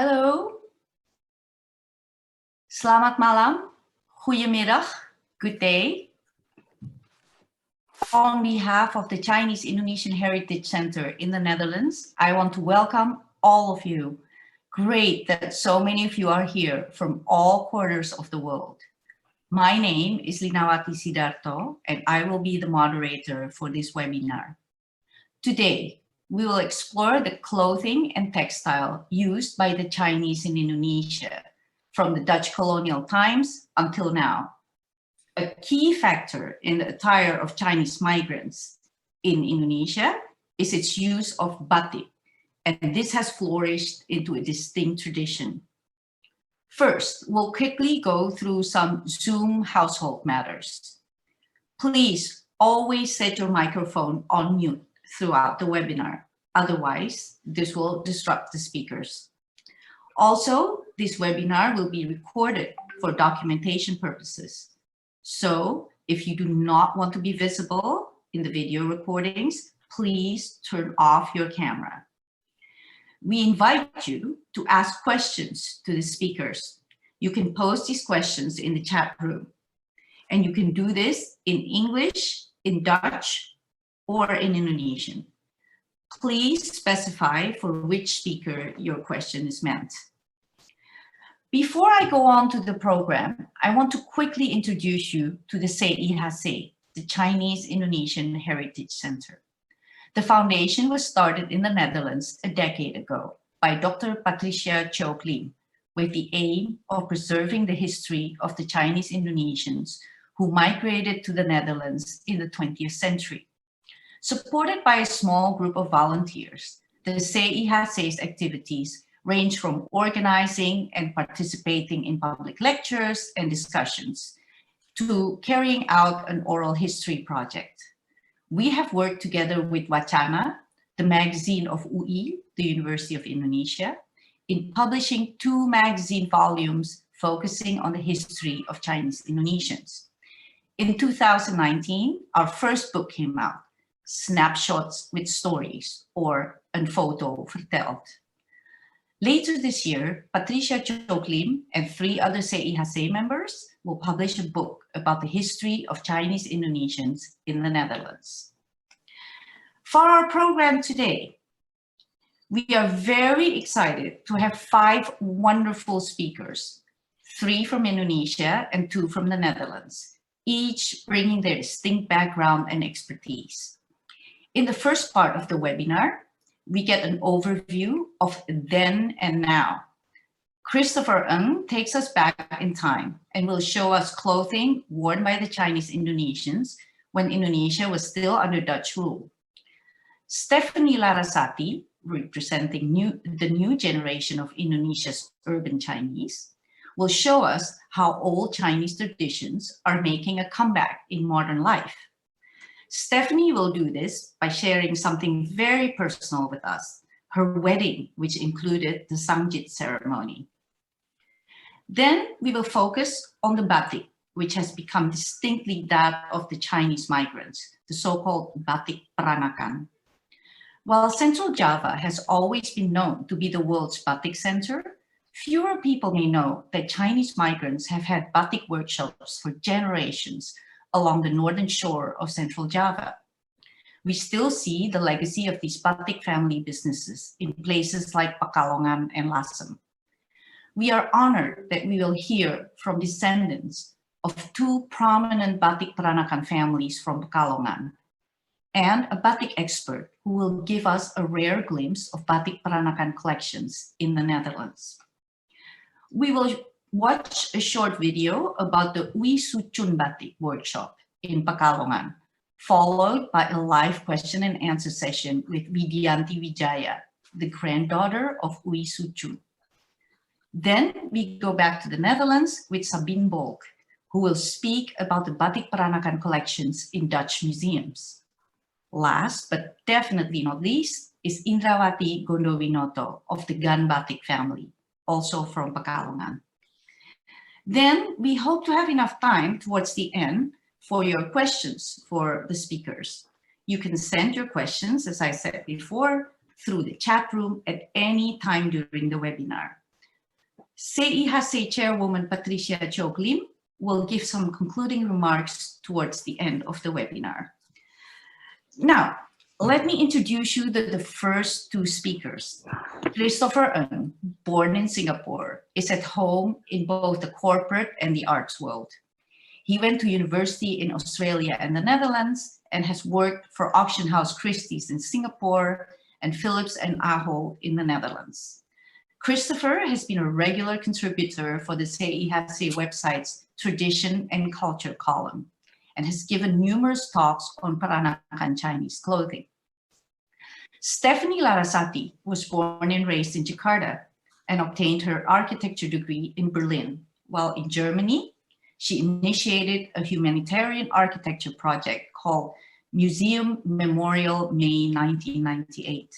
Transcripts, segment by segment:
Hello. Selamat malam. Goedemiddag. Good day. On behalf of the Chinese Indonesian Heritage Center in the Netherlands, I want to welcome all of you. Great that so many of you are here from all corners of the world. My name is Indrawati Sidarto, and I will be the moderator for this webinar. Today, we will explore the clothing and textile used by the Chinese in Indonesia from the Dutch colonial times until now. A key factor in the attire of Chinese migrants in Indonesia is its use of batik, and this has flourished into a distinct tradition. First, we'll quickly go through some Zoom household matters. Please always set your microphone on mute throughout the webinar. Otherwise, this will disrupt the speakers. Also, this webinar will be recorded for documentation purposes. So if you do not want to be visible in the video recordings, please turn off your camera. We invite you to ask questions to the speakers. You can post these questions in the chat room. And you can do this in English, in Dutch, or in Indonesian. Please specify for which speaker your question is meant. Before I go on to the program, I want to quickly introduce you to the CIHC, the Chinese Indonesian Heritage Center. The foundation was started in the Netherlands a decade ago by Dr. Patricia Tijook Liem, with the aim of preserving the history of the Chinese Indonesians who migrated to the Netherlands in the 20th century. Supported by a small group of volunteers, the CIHC's activities range from organizing and participating in public lectures and discussions to carrying out an oral history project. We have worked together with Wacana, the magazine of UI, the University of Indonesia, in publishing 2 magazine volumes focusing on the history of Chinese Indonesians. In 2019, our first book came out, Snapshots with Stories, or een foto verteld. Later this year, Patricia Tijook Liem and 3 other CIHC members will publish a book about the history of Chinese Indonesians in the Netherlands. For our program today, we are very excited to have 5 wonderful speakers, 3 from Indonesia and 2 from the Netherlands, each bringing their distinct background and expertise. In the first part of the webinar, we get an overview of then and now. Christopher Ng takes us back in time and will show us clothing worn by the Chinese Indonesians when Indonesia was still under Dutch rule. Stephanie Larassati, representing the new generation of Indonesia's urban Chinese, will show us how old Chinese traditions are making a comeback in modern life. Stephanie will do this by sharing something very personal with us, her wedding, which included the Sangjit ceremony. Then we will focus on the batik, which has become distinctly that of the Chinese migrants, the so-called Batik Peranakan. While Central Java has always been known to be the world's batik center, fewer people may know that Chinese migrants have had batik workshops for generations along the northern shore of Central Java. We still see the legacy of these batik family businesses in places like Pekalongan and Lasem. We are honored that we will hear from descendants of 2 prominent Batik Peranakan families from Pekalongan, and a batik expert who will give us a rare glimpse of Batik Peranakan collections in the Netherlands. We will watch a short video about the Oey Soe Tjoen batik workshop in Pekalongan, followed by a live question and answer session with Widianti Widjaja, the granddaughter of Oey Soe Tjoen. Then we go back to the Netherlands with Sabine Bolk, who will speak about the Batik Peranakan collections in Dutch museums. Last, but definitely not least, is Indrawati Gondowinoto of the Gan Batik family, also from Pekalongan. Then we hope to have enough time towards the end for your questions for the speakers. You can send your questions, as I said before, through the chat room at any time during the webinar. CIHC Chairwoman Patricia Tijook Liem will give some concluding remarks towards the end of the webinar. Now, let me introduce you to the first two speakers. Christopher Ng, born in Singapore, is at home in both the corporate and the arts world. He went to university in Australia and the Netherlands and has worked for Auction House Christie's in Singapore and Philips and Ahold in the Netherlands. Christopher has been a regular contributor for the CIHC website's Tradition and Culture column and has given numerous talks on Peranakan Chinese clothing. Stephanie Larassati was born and raised in Jakarta and obtained her architecture degree in Berlin, while in Germany, she initiated a humanitarian architecture project called Museum Memorial May 1998.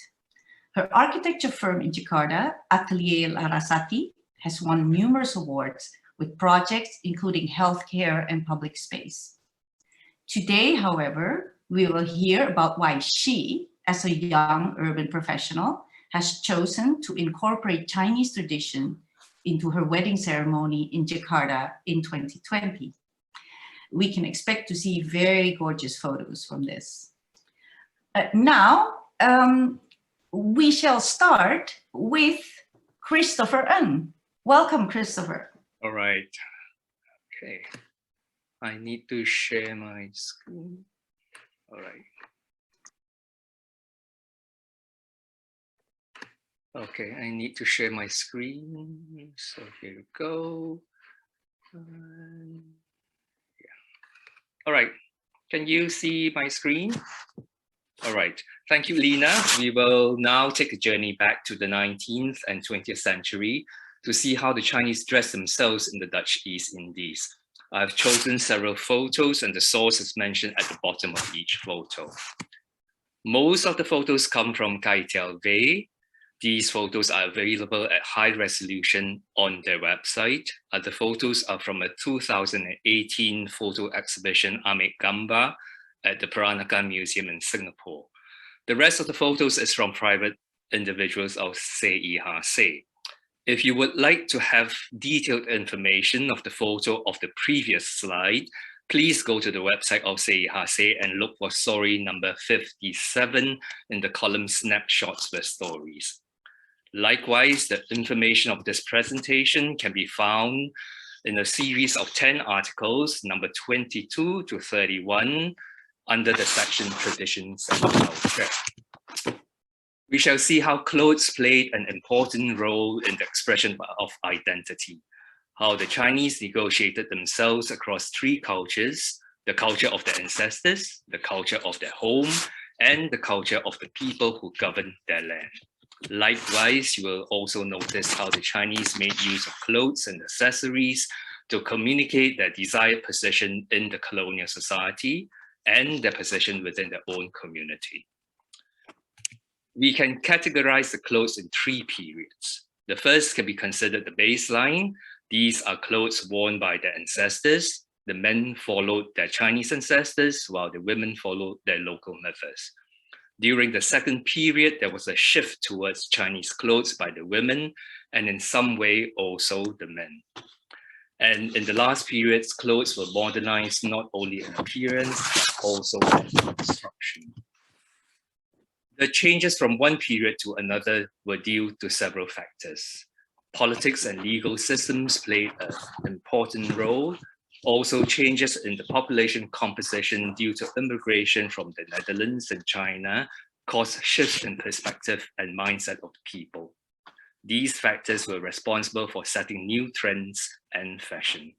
Her architecture firm in Jakarta, Atelier Larassati, has won numerous awards with projects including healthcare and public space. Today, however, we will hear about why she, as a young urban professional, has chosen to incorporate Chinese tradition into her wedding ceremony in Jakarta in 2020. We can expect to see very gorgeous photos from this. Now, we shall start with Christopher Ng. Welcome, Christopher. All right. Okay. I need to share my screen. All right. Okay, I need to share my screen. So here we go. Yeah. All right. Can you see my screen? All right. Thank you, Lena. We will now take a journey back to the 19th and 20th century to see how the Chinese dress themselves in the Dutch East Indies. I've chosen several photos and the source is mentioned at the bottom of each photo. Most of the photos come from Kai Tiao Wei. These photos are available at high resolution on their website. The photos are from a 2018 photo exhibition, Amik Gamba, at the Peranakan Museum in Singapore. The rest of the photos is from private individuals of CIHC. If you would like to have detailed information of the photo of the previous slide, please go to the website of CIHC and look for story number 57 in the column Snapshots with Stories. Likewise, the information of this presentation can be found in a series of 10 articles, number 22 to 31, under the section Traditions and Culture. We shall see how clothes played an important role in the expression of identity, how the Chinese negotiated themselves across three cultures, the culture of their ancestors, the culture of their home, and the culture of the people who govern their land. Likewise, you will also notice how the Chinese made use of clothes and accessories to communicate their desired position in the colonial society and their position within their own community. We can categorize the clothes in three periods. The first can be considered the baseline. These are clothes worn by their ancestors. The men followed their Chinese ancestors, while the women followed their local mothers. During the second period, there was a shift towards Chinese clothes by the women, and in some way also the men. And in the last periods, clothes were modernized not only in appearance, but also in construction. The changes from one period to another were due to several factors. Politics and legal systems played an important role. Also, changes in the population composition due to immigration from the Netherlands and China caused shifts in perspective and mindset of the people. These factors were responsible for setting new trends and fashion.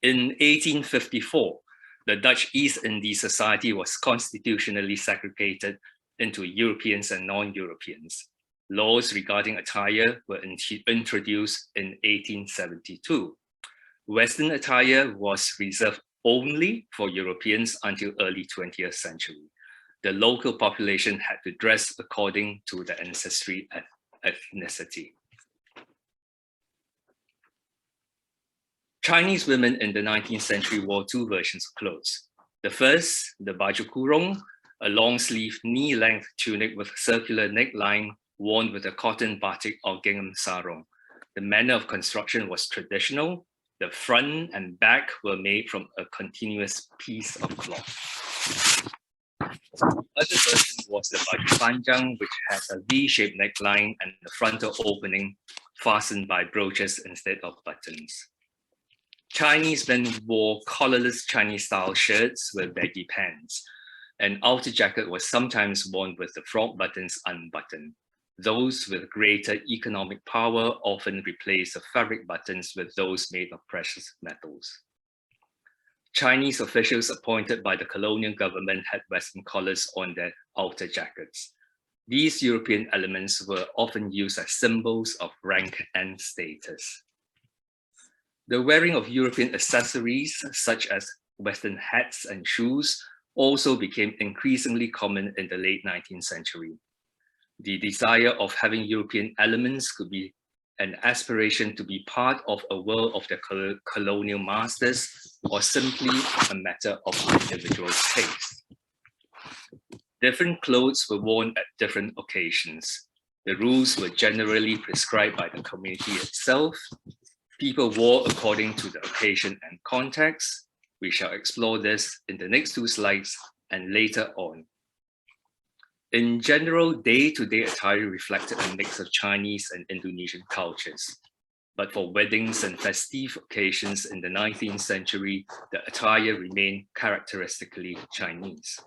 In 1854, the Dutch East Indies Society was constitutionally segregated into Europeans and non-Europeans. Laws regarding attire were introduced in 1872. Western attire was reserved only for Europeans until early 20th century. The local population had to dress according to their ancestry and ethnicity. Chinese women in the 19th century wore two versions of clothes. The first, the baju kurung, a long-sleeved knee-length tunic with a circular neckline worn with a cotton batik or gingham sarong. The manner of construction was traditional. The front and back were made from a continuous piece of cloth. Other version was the baju panjang, which had a V-shaped neckline and the frontal opening fastened by brooches instead of buttons. Chinese men wore collarless Chinese-style shirts with baggy pants. An outer jacket was sometimes worn with the front buttons unbuttoned. Those with greater economic power often replaced the fabric buttons with those made of precious metals. Chinese officials appointed by the colonial government had Western collars on their outer jackets. These European elements were often used as symbols of rank and status. The wearing of European accessories, such as Western hats and shoes, also became increasingly common in the late 19th century. The desire of having European elements could be an aspiration to be part of a world of the colonial masters, or simply a matter of individual taste. Different clothes were worn at different occasions. The rules were generally prescribed by the community itself. People wore according to the occasion and context. We shall explore this in the next two slides and later on. In general, day-to-day attire reflected a mix of Chinese and Indonesian cultures. But for weddings and festive occasions in the 19th century, the attire remained characteristically Chinese.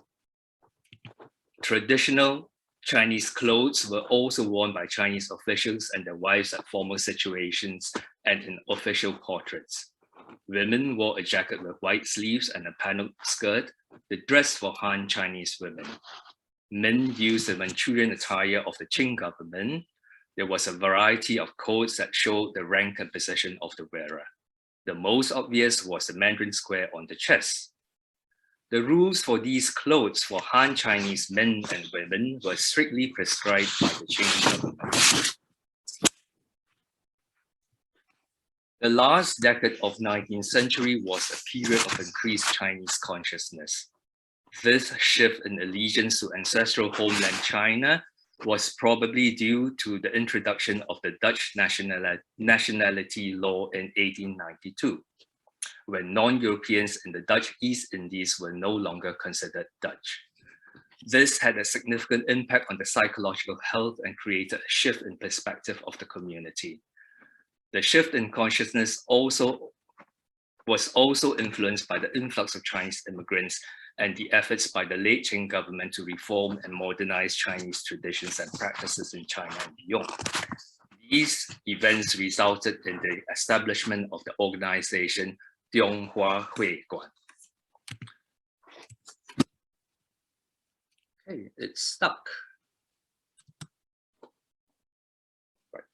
Traditional Chinese clothes were also worn by Chinese officials and their wives at formal situations and in official portraits. Women wore a jacket with white sleeves and a paneled skirt, the dress for Han Chinese women. Men used the Manchurian attire of the Qing government. There was a variety of codes that showed the rank and position of the wearer. The most obvious was the Mandarin square on the chest. The rules for these clothes for Han Chinese men and women were strictly prescribed by the Qing government. The last decade of 19th century was a period of increased Chinese consciousness. This shift in allegiance to ancestral homeland China was probably due to the introduction of the Dutch nationality law in 1892, when non-Europeans in the Dutch East Indies were no longer considered Dutch. This had a significant impact on the psychological health and created a shift in perspective of the community. The shift in consciousness was also influenced by the influx of Chinese immigrants and the efforts by the late Qing government to reform and modernize Chinese traditions and practices in China and beyond. These events resulted in the establishment of the organization Donghua Huiguan. Okay, it's stuck. Right.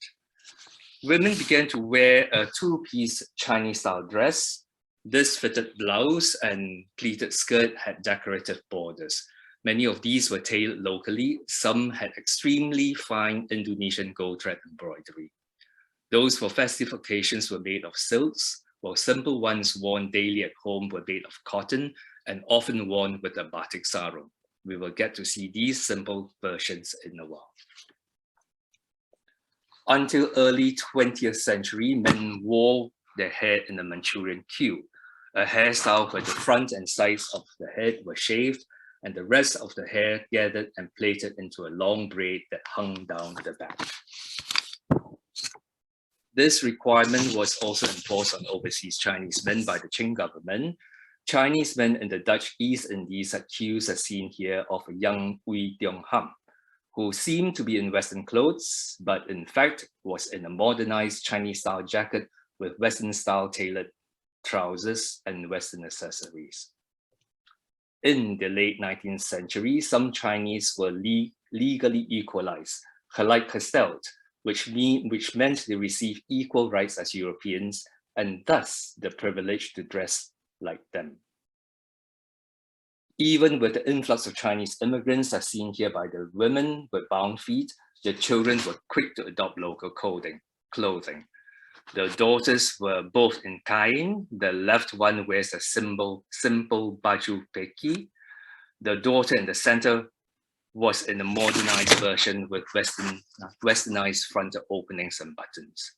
Women began to wear a two-piece Chinese-style dress. This fitted blouse and pleated skirt had decorative borders. Many of these were tailored locally. Some had extremely fine Indonesian gold thread embroidery. Those for festive occasions were made of silks, while simple ones worn daily at home were made of cotton and often worn with a batik sarung. We will get to see these simple versions in a while. Until early 20th century, men wore their hair in a Manchurian queue, a hairstyle where the front and sides of the head were shaved and the rest of the hair gathered and plaited into a long braid that hung down the back. This requirement was also imposed on overseas Chinese men by the Qing government. Chinese men in the Dutch East Indies had queues as seen here of a young Oey Soe Tjoen, who seemed to be in Western clothes, but in fact was in a modernized Chinese-style jacket with Western-style tailored trousers and Western accessories. In the late 19th century, some Chinese were legally equalized, gelijkgesteld, which meant they received equal rights as Europeans and thus the privilege to dress like them. Even with the influx of Chinese immigrants as seen here by the women with bound feet, the children were quick to adopt local clothing. The daughters were both in kain. The left one wears a simple baju peki. The daughter in the center was in a modernized version with westernized frontal openings and buttons.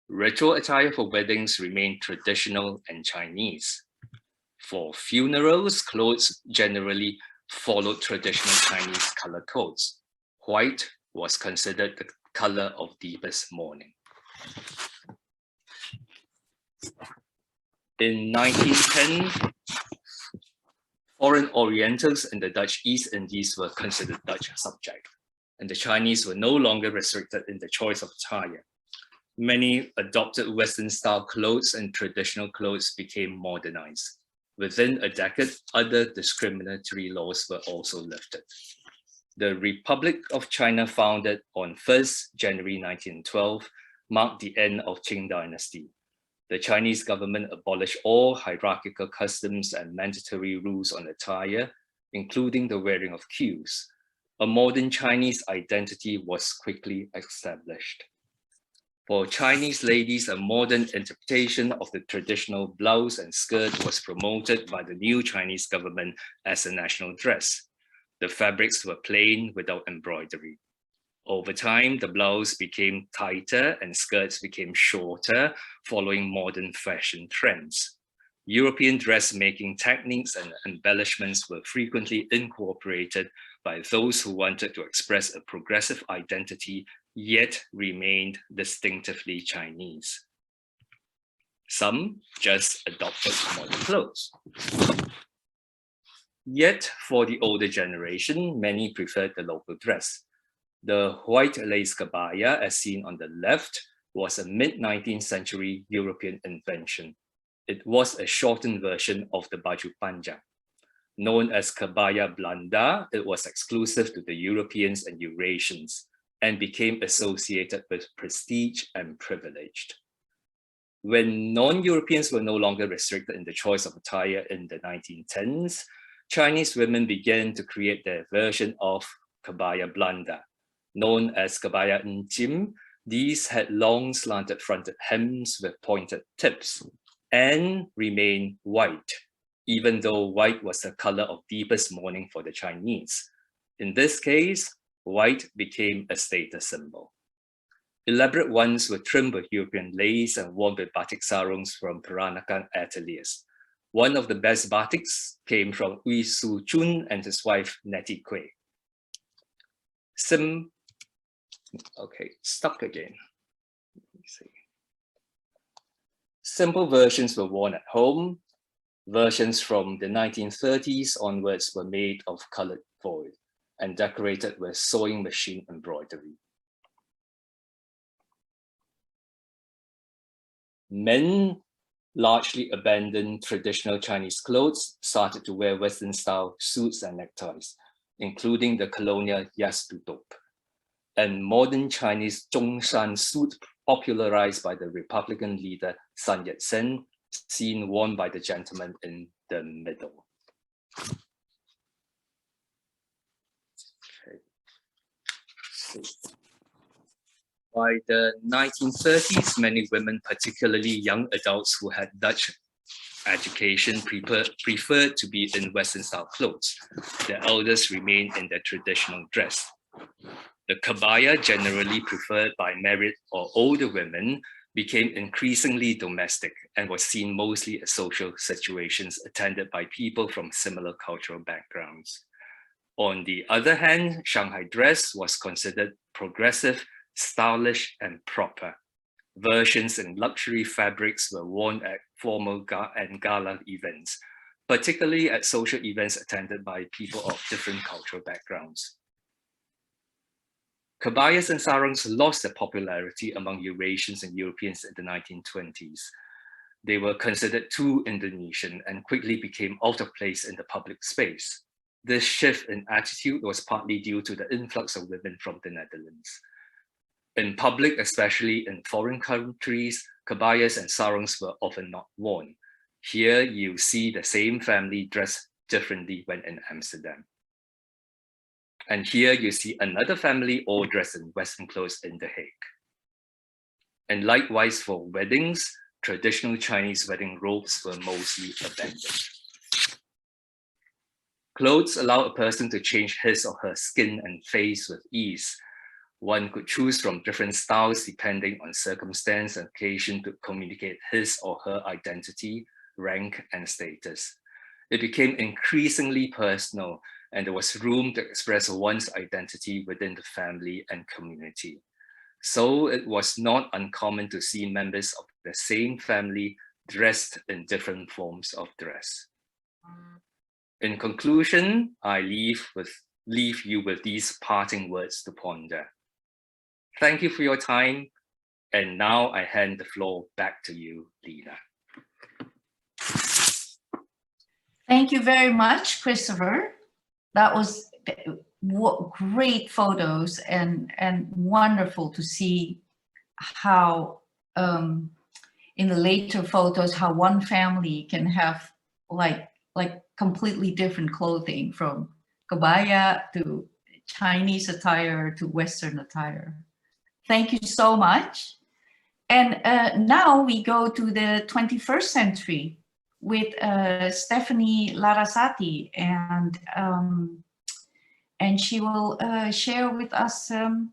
Ritual attire for weddings remained traditional and Chinese. For funerals, clothes generally followed traditional Chinese color codes. White was considered the color of deepest mourning. In 1910, foreign Orientals in the Dutch East Indies were considered Dutch subject, and the Chinese were no longer restricted in the choice of attire. Many adopted Western-style clothes and traditional clothes became modernized. Within a decade, other discriminatory laws were also lifted. The Republic of China, founded on 1st January 1912, marked the end of Qing Dynasty. The Chinese government abolished all hierarchical customs and mandatory rules on attire, including the wearing of queues. A modern Chinese identity was quickly established. For Chinese ladies, a modern interpretation of the traditional blouse and skirt was promoted by the new Chinese government as a national dress. The fabrics were plain without embroidery. Over time, the blouse became tighter and skirts became shorter, following modern fashion trends. European dressmaking techniques and embellishments were frequently incorporated by those who wanted to express a progressive identity, yet remained distinctively Chinese. Some just adopted modern clothes. Yet, for the older generation, many preferred the local dress. The white lace kabaya, as seen on the left, was a mid-19th century European invention. It was a shortened version of the baju panjang. Known as kabaya Belanda, it was exclusive to the Europeans and Eurasians and became associated with prestige and privilege. When non-Europeans were no longer restricted in the choice of attire in the 1910s, Chinese women began to create their version of kabaya Belanda. Known as kabaya Njim, these had long slanted fronted hems with pointed tips and remained white, even though white was the color of deepest mourning for the Chinese. In this case, white became a status symbol. Elaborate ones were trimmed with European lace and worn with batik sarongs from Peranakan ateliers. One of the best batiks came from Oey Soe Tjoen and his wife Nettie Quay. Stuck again. Let me see. Simple versions were worn at home. Versions from the 1930s onwards were made of colored foil and decorated with sewing machine embroidery. Men largely abandoned traditional Chinese clothes, started to wear Western-style suits and neckties, including the colonial yastutop, and modern Chinese Zhongshan suit popularized by the Republican leader Sangjit, seen worn by the gentleman in the middle. By the 1930s, many women, particularly young adults who had Dutch education, preferred to be in Western-style clothes. The elders remained in their traditional dress. The kabaya, generally preferred by married or older women, became increasingly domestic and was seen mostly as social situations attended by people from similar cultural backgrounds. On the other hand, Shanghai dress was considered progressive, stylish, and proper. Versions in luxury fabrics were worn at formal and gala events, particularly at social events attended by people of different cultural backgrounds. Kabayas and sarongs lost their popularity among Eurasians and Europeans in the 1920s. They were considered too Indonesian and quickly became out of place in the public space. This shift in attitude was partly due to the influx of women from the Netherlands. In public, especially in foreign countries, kabayas and sarongs were often not worn. Here you see the same family dressed differently when in Amsterdam. And here you see another family all dressed in Western clothes in The Hague. And likewise for weddings, traditional Chinese wedding robes were mostly abandoned. Clothes allow a person to change his or her skin and face with ease. One could choose from different styles depending on circumstance and occasion to communicate his or her identity, rank, and status. It became increasingly personal, and there was room to express one's identity within the family and community. So it was not uncommon to see members of the same family dressed in different forms of dress. In conclusion, I leave you with these parting words to ponder. Thank you for your time, and now I hand the floor back to you, Lina. Thank you very much, Christopher. That was great photos and wonderful to see how in the later photos how one family can have like completely different clothing, from kebaya to Chinese attire to Western attire. Thank you so much. And now we go to the 21st century with Stephanie Larassati, and she will share with us a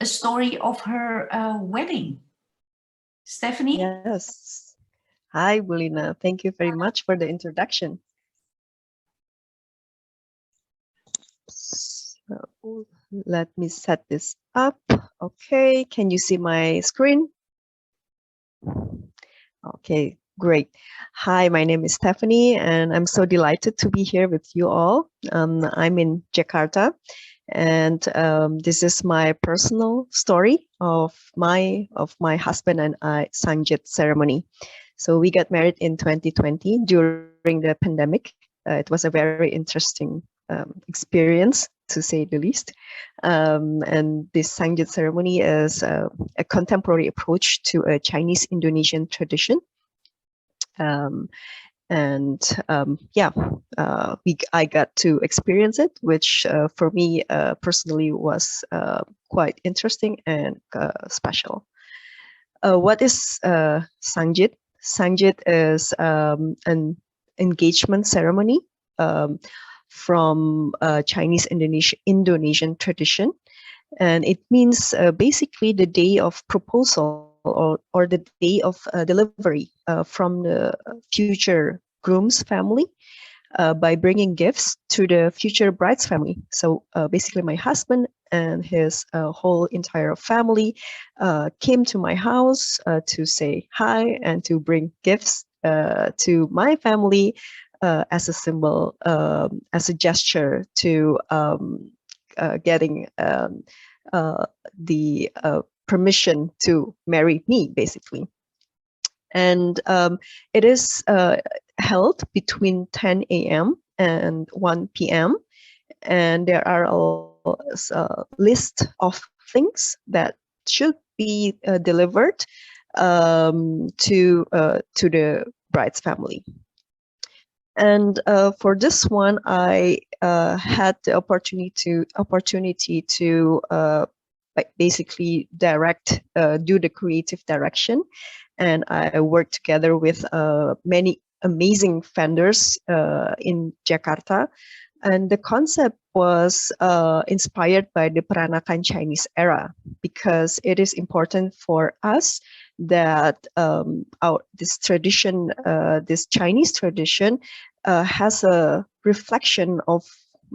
story of her wedding. Stephanie? Yes. Hi, Bulina. Thank you very much for the introduction. So let me set this up. Okay, can you see my screen? Okay, great. Hi, my name is Stephanie, and I'm so delighted to be here with you all. I'm in Jakarta, and this is my personal story of my husband and I Sangjit ceremony. So we got married in 2020 during the pandemic. It was a very interesting experience, to say the least. And this Sangjit ceremony is a contemporary approach to a Chinese Indonesian tradition. I got to experience it, which for me personally was quite interesting and special. What is Sangjit? Sangjit is an engagement ceremony from Chinese Indonesian tradition, and it means basically the day of proposal or the day of delivery from the future groom's family by bringing gifts to the future bride's family. So basically my husband and his whole entire family came to my house to say hi and to bring gifts to my family as a symbol, as a gesture to getting the permission to marry me, basically. And it is held between 10 a.m. and 1 p.m. And there are a list of things that should be delivered to the bride's family. And for this one, I had the opportunity to basically do the creative direction, and I worked together with many amazing vendors in Jakarta. And the concept was inspired by the Peranakan Chinese era, because it is important for us that this tradition, this Chinese tradition, has a reflection of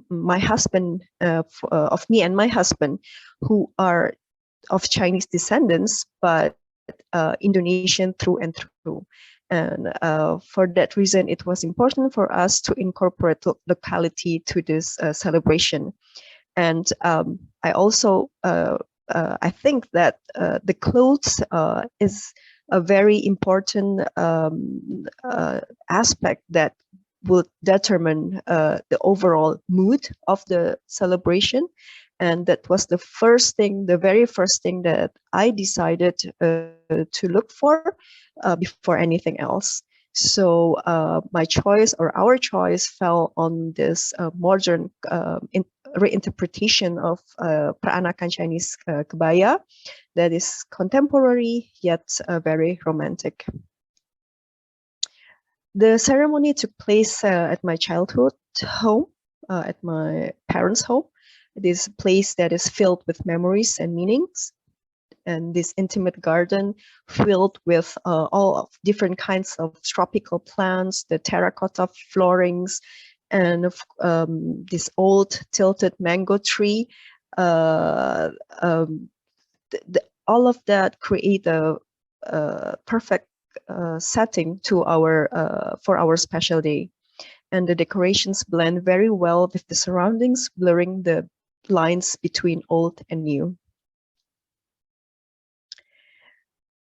my husband, of me and my husband, who are of Chinese descendants, but Indonesian through and through. And for that reason, it was important for us to incorporate locality to this celebration. And I also, I think that the clothes is a very important aspect that would determine the overall mood of the celebration. And that was the very first thing that I decided to look for before anything else. So my choice, or our choice, fell on this modern reinterpretation of Peranakan Chinese kebaya that is contemporary yet very romantic. The ceremony took place at my childhood home, at my parents' home. this place that is filled with memories and meanings. And this intimate garden filled with all of different kinds of tropical plants, the terracotta floorings, and this old tilted mango tree. All of that create a perfect setting to our for our special day. And the decorations blend very well with the surroundings, blurring the lines between old and new.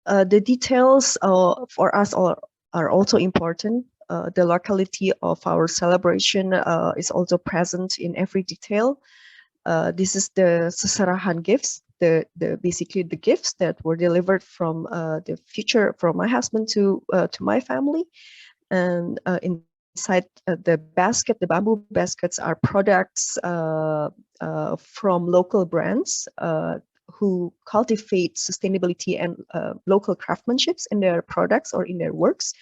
The details for us are also important. The locality of our celebration is also present in every detail. This is the seserahan gifts, basically the gifts that were delivered from from my husband to my family, and inside the basket, the bamboo baskets, are products from local brands who cultivate sustainability and local craftsmanships in their products or in their works.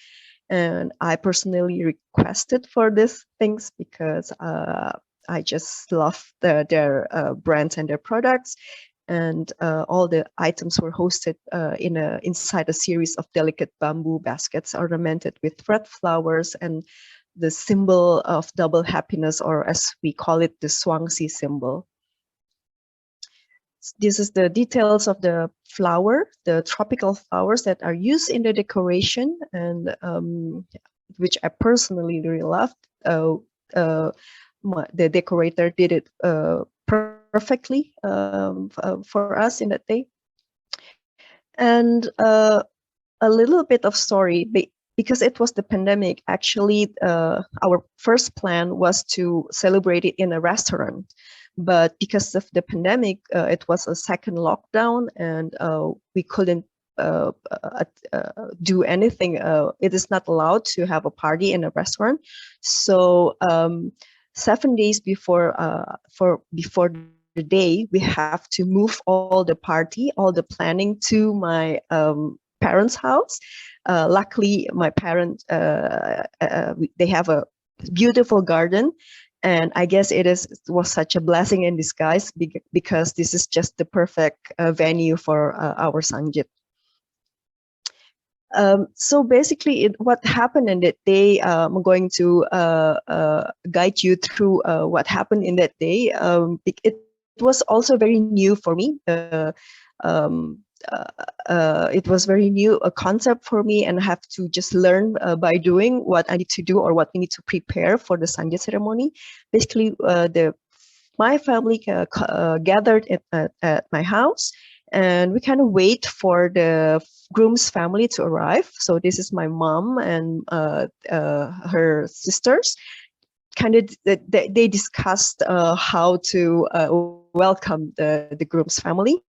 And I personally requested for these things because I just love their brands and their products. And all the items were hosted inside a series of delicate bamboo baskets ornamented with red flowers and the symbol of double happiness, or as we call it, the Swangsea symbol. This is the details of the flower, the tropical flowers that are used in the decoration, and which I personally really loved. The decorator did it perfectly for us in that day. And a little bit of story, because it was the pandemic. Actually, our first plan was to celebrate it in a restaurant. But because of the pandemic, it was a second lockdown, and we couldn't do anything. It is not allowed to have a party in a restaurant. So 7 days before the day, we have to move all the party, all the planning to my parents' house. Luckily, my parents they have a beautiful garden. And I guess it was such a blessing in disguise, because this is just the perfect venue for our Sangjit. So basically, what happened in that day, I'm going to guide you through what happened in that day. It was also very new for me. It was very new, a concept for me, and I have to just learn by doing what I need to do, or what we need to prepare for the Sangjit ceremony. Basically, my family gathered at my house, and we kind of wait for the groom's family to arrive. So this is my mom and her sisters. Kind of, they discussed how to welcome the groom's family.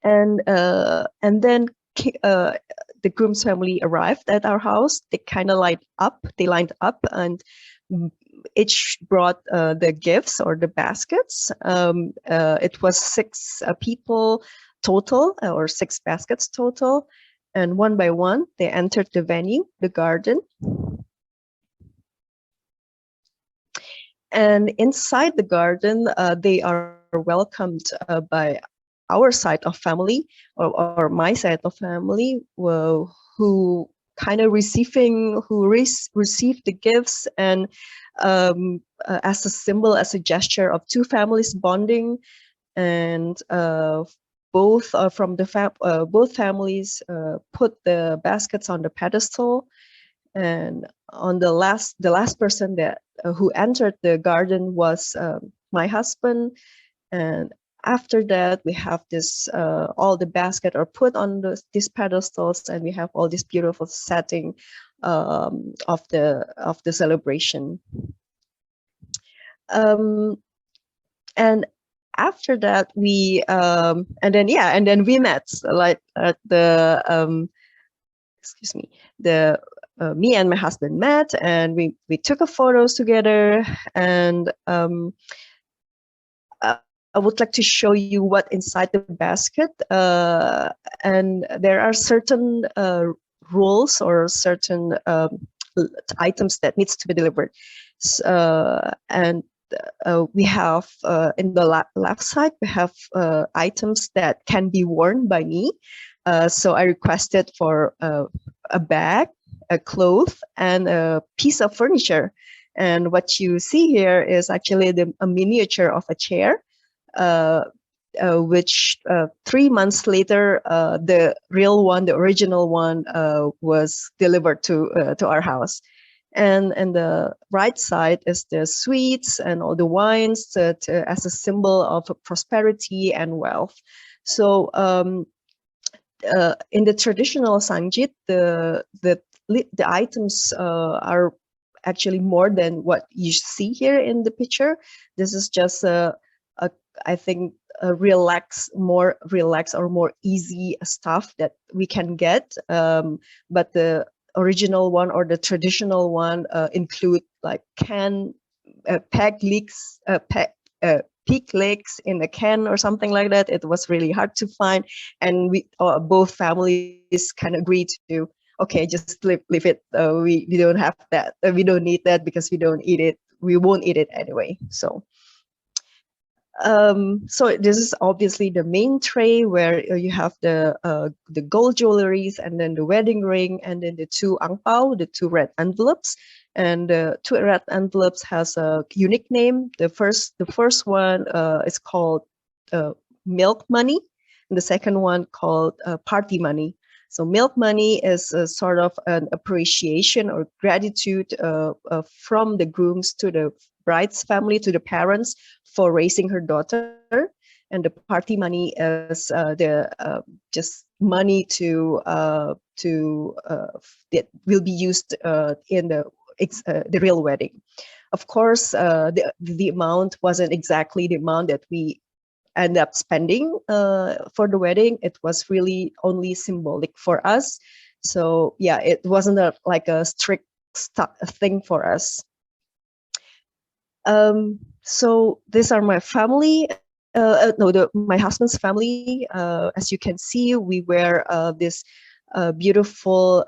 And then the groom's family arrived at our house. They kind of lined up, and each brought the gifts or the baskets. It was 6 people total, or 6 baskets total. And one by one, they entered the venue, the garden. And inside the garden, they are welcomed by our side of family, or my side of family, who kind of received the gifts, and as a symbol, as a gesture of 2 families bonding. And both families put the baskets on the pedestal. And on the last person that who entered the garden was my husband. And after that, we have this all the basket are put on these pedestals, and we have all this beautiful setting of the celebration. And after that, we and then we met, like at the me and my husband met, and we took photos together. And I would like to show you what inside the basket. And there are certain rules or certain items that needs to be delivered. And we have in the left side, we have items that can be worn by me. So I requested for a bag, a cloth, and a piece of furniture. And what you see here is actually a miniature of a chair, which 3 months later, the real one, the original one, was delivered to our house. And the right side is the sweets and all the wines as a symbol of prosperity and wealth. So in the traditional Sangjit, the items are actually more than what you see here in the picture. This is just I think a more relaxed or more easy stuff that we can get. But the original one or the traditional one include like pig legs in a can or something like that. It was really hard to find, and we both families kind of agreed to, okay, just leave it. We don't have that. We don't need that because we don't eat it. We won't eat it anyway. So this is obviously the main tray where you have the gold jewelries, and then the wedding ring, and then the 2 ang pao, the 2 red envelopes. And the 2 red envelopes has a unique name. The first one is called milk money, and the second one called party money. So milk money is a sort of an appreciation or gratitude from the grooms to the bride's family, to the parents, for raising her daughter. And the party money is just money that will be used in the real wedding. Of course, the amount wasn't exactly the amount that we end up spending for the wedding. It was really only symbolic for us. So yeah, it wasn't like a strict thing for us. So these are my family. My husband's family. As you can see, we wear this beautiful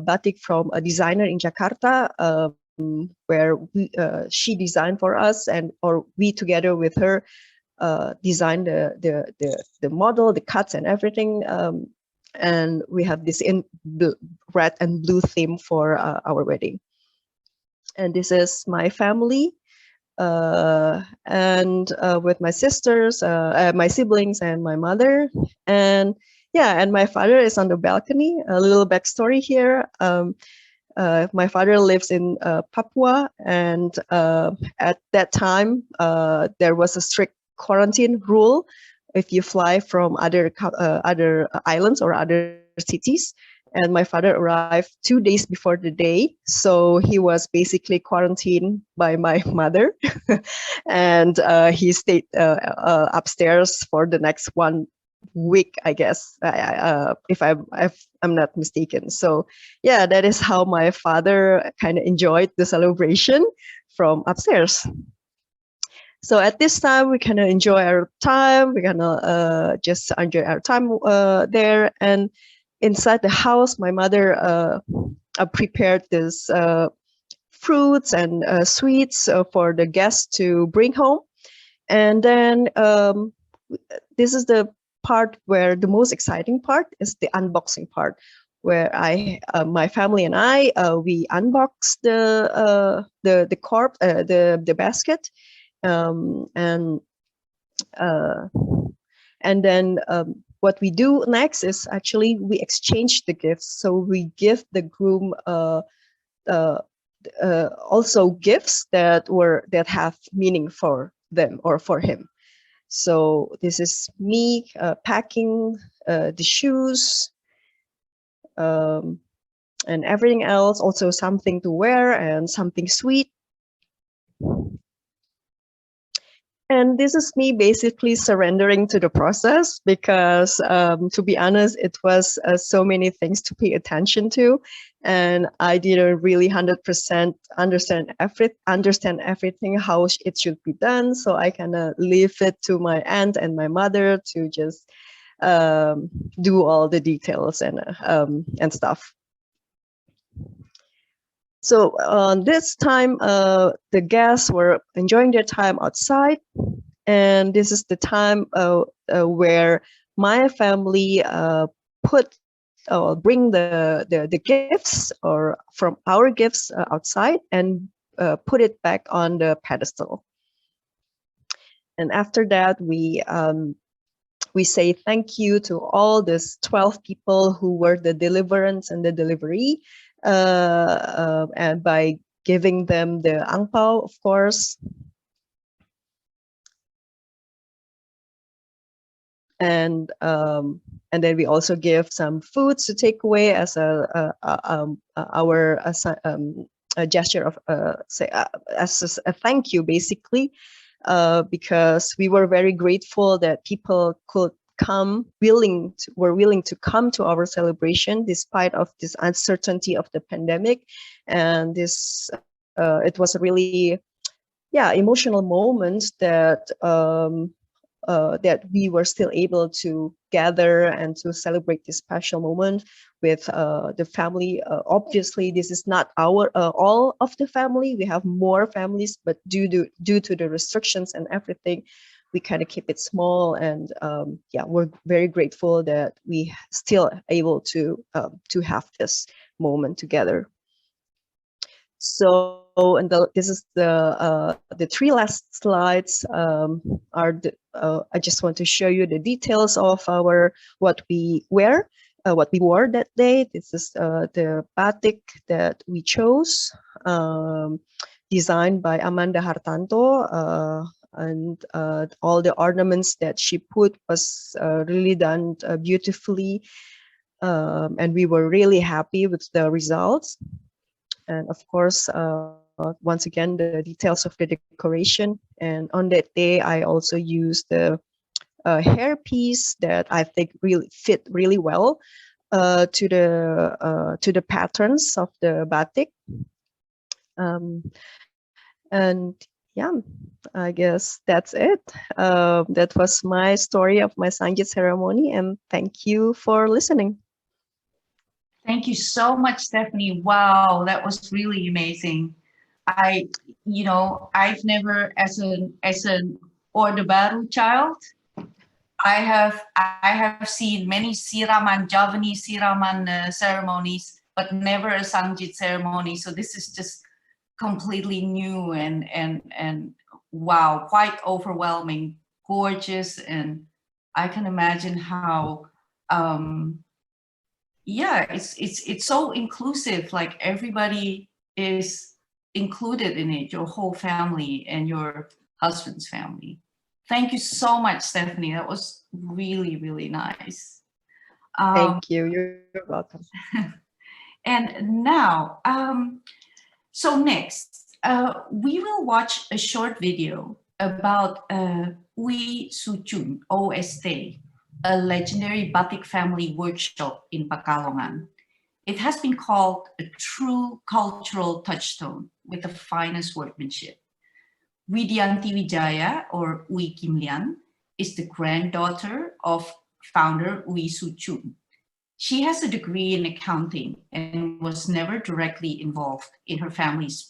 batik from a designer in Jakarta, where she designed for us, or we together with her designed the model, the cuts, and everything. And we have this in red and blue theme for our wedding. And this is my family, and with my sisters, my siblings, and my mother. And yeah, and my father is on the balcony. A little backstory here. My father lives in Papua, and at that time, there was a strict quarantine rule if you fly from other islands or other cities. And my father arrived 2 days before the day, so he was basically quarantined by my mother, and he stayed upstairs for the next 1 week, I guess, if I'm not mistaken. So yeah, that is how my father kind of enjoyed the celebration from upstairs. So at this time, we kind of enjoy our time. We're gonna just enjoy our time there. And inside the house, my mother prepared this fruits and sweets for the guests to bring home. And then this is the part where the most exciting part is the unboxing part, where my family and I, we unbox the basket, and then what we do next is actually we exchange the gifts. So we give the groom also gifts that have meaning for them or for him. So this is me packing the shoes and everything else, also something to wear and something sweet. And this is me basically surrendering to the process, because to be honest, it was so many things to pay attention to, and I didn't really 100% understand everything how it should be done. So I kind of leave it to my aunt and my mother to just do all the details and stuff. So this time, the guests were enjoying their time outside, and this is the time where my family bring the gifts or from our gifts outside and put it back on the pedestal. And after that, we say thank you to all these 12 people who were the deliverance and the delivery, and by giving them the ang pao, of course. And then we also give some foods to take away as a gesture of as a thank you, basically, because we were very grateful that people could were willing to come to our celebration despite of this uncertainty of the pandemic. And this it was a really emotional moment that that we were still able to gather and to celebrate this special moment with the family. Obviously, this is not our all of the family. We have more families, but due to the restrictions and everything, we kind of keep it small. And we're very grateful that we still able to have this moment together. So, and this is the 3 last slides I just want to show you the details of what we wore that day. This is the batik that we chose, designed by Amanda Hartanto, and all the ornaments that she put was really done beautifully, and we were really happy with the results. And of course, once again, the details of the decoration. And on that day, I also used the hair piece that I think really fit really well to the patterns of the batik. And yeah, I guess that's it. That was my story of my Sangjit ceremony, and thank you for listening. Thank you so much, Stephanie. Wow, that was really amazing. I've never, as an Orde Baru child, I have seen many siraman, Javanese siraman ceremonies, but never a Sangjit ceremony. So this is just completely new and wow, quite overwhelming, gorgeous, and I can imagine how. It's so inclusive, like everybody is included in it, your whole family and your husband's family. Thank you so much, Stephanie. That was really, really nice. Thank you. You're welcome. And now, so next, we will watch a short video about Oey Soe Tjoen, OST, a legendary Batik family workshop in Pekalongan. It has been called a true cultural touchstone with the finest workmanship. Widianti Widjaja, or Oey Kim Lian, is the granddaughter of founder Oey Soe Tjoen. She has a degree in accounting and was never directly involved in her family's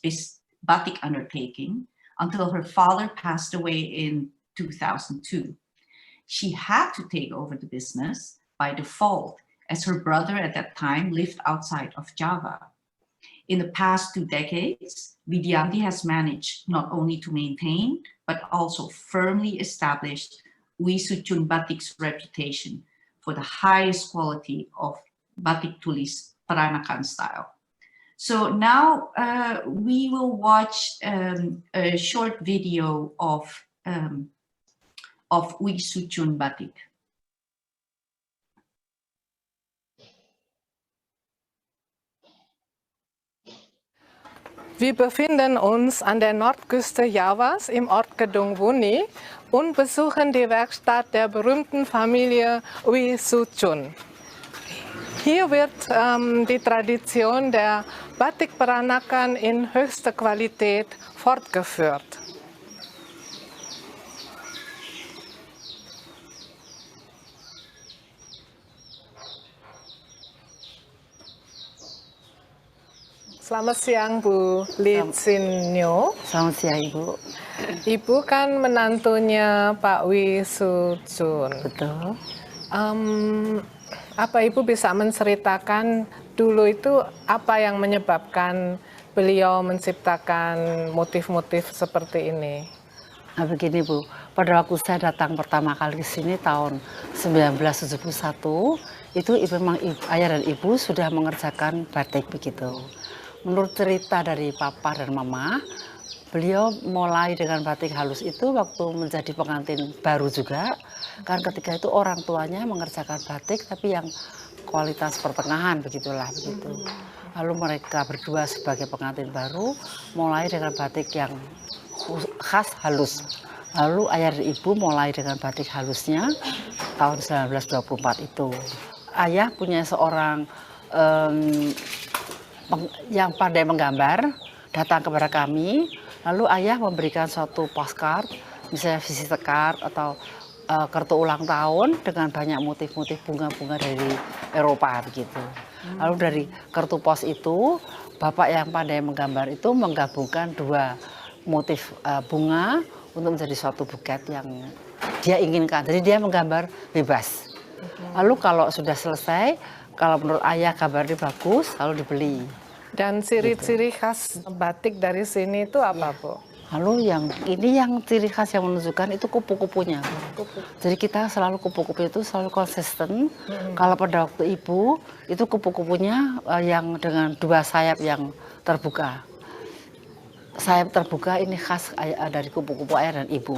Batik undertaking until her father passed away in 2002. She had to take over the business by default, as her brother at that time lived outside of Java. In the past 2 decades, Widianti has managed not only to maintain, but also firmly established Oey Soe Tjoen Batik's reputation for the highest quality of Batik Tulis Peranakan style. So now we will watch a short video of Oey Soe Tjoen Batik. Wir befinden uns an der Nordküste Javas im Ort Kedung Wuni und besuchen die Werkstatt der berühmten Familie Oey Soe Tjoen. Hier wird die Tradition der Batik Peranakan in höchster Qualität fortgeführt. So, Selamat siang Bu Litsinyo. Selamat siang Ibu. Ibu kan menantunya Pak Oey Soe Tjoen. Betul. Apa Ibu bisa menceritakan dulu itu apa yang menyebabkan beliau menciptakan motif-motif seperti ini? Nah begini Bu, pada waktu saya datang pertama kali ke sini tahun 1971, itu memang ayah dan ibu sudah mengerjakan batik begitu. Menurut cerita dari papa dan mama, beliau mulai dengan batik halus itu waktu menjadi pengantin baru juga. Kan ketika itu orang tuanya mengerjakan batik tapi yang kualitas pertengahan begitulah begitu. Lalu mereka berdua sebagai pengantin baru mulai dengan batik yang khas halus. Lalu ayah dan ibu mulai dengan batik halusnya tahun 1924 itu. Ayah punya seorang yang pandai menggambar datang kepada kami. Lalu ayah memberikan suatu postcard, misalnya visitor card atau kartu ulang tahun dengan banyak motif-motif bunga-bunga dari Eropa begitu. Lalu dari kartu pos itu, bapak yang pandai menggambar itu menggabungkan dua motif bunga untuk menjadi suatu buket yang dia inginkan. Jadi dia menggambar bebas. Lalu kalau sudah selesai, kalau menurut ayah gambarnya bagus, lalu dibeli. Dan ciri-ciri khas batik dari sini itu apa Bu? Lalu yang ciri khas yang menunjukkan itu kupu-kupunya. Jadi kita selalu kupu-kupu itu selalu konsisten. Kalau pada waktu ibu itu kupu-kupunya yang dengan dua sayap yang terbuka. Sayap terbuka ini khas dari kupu-kupu ayah dan ibu.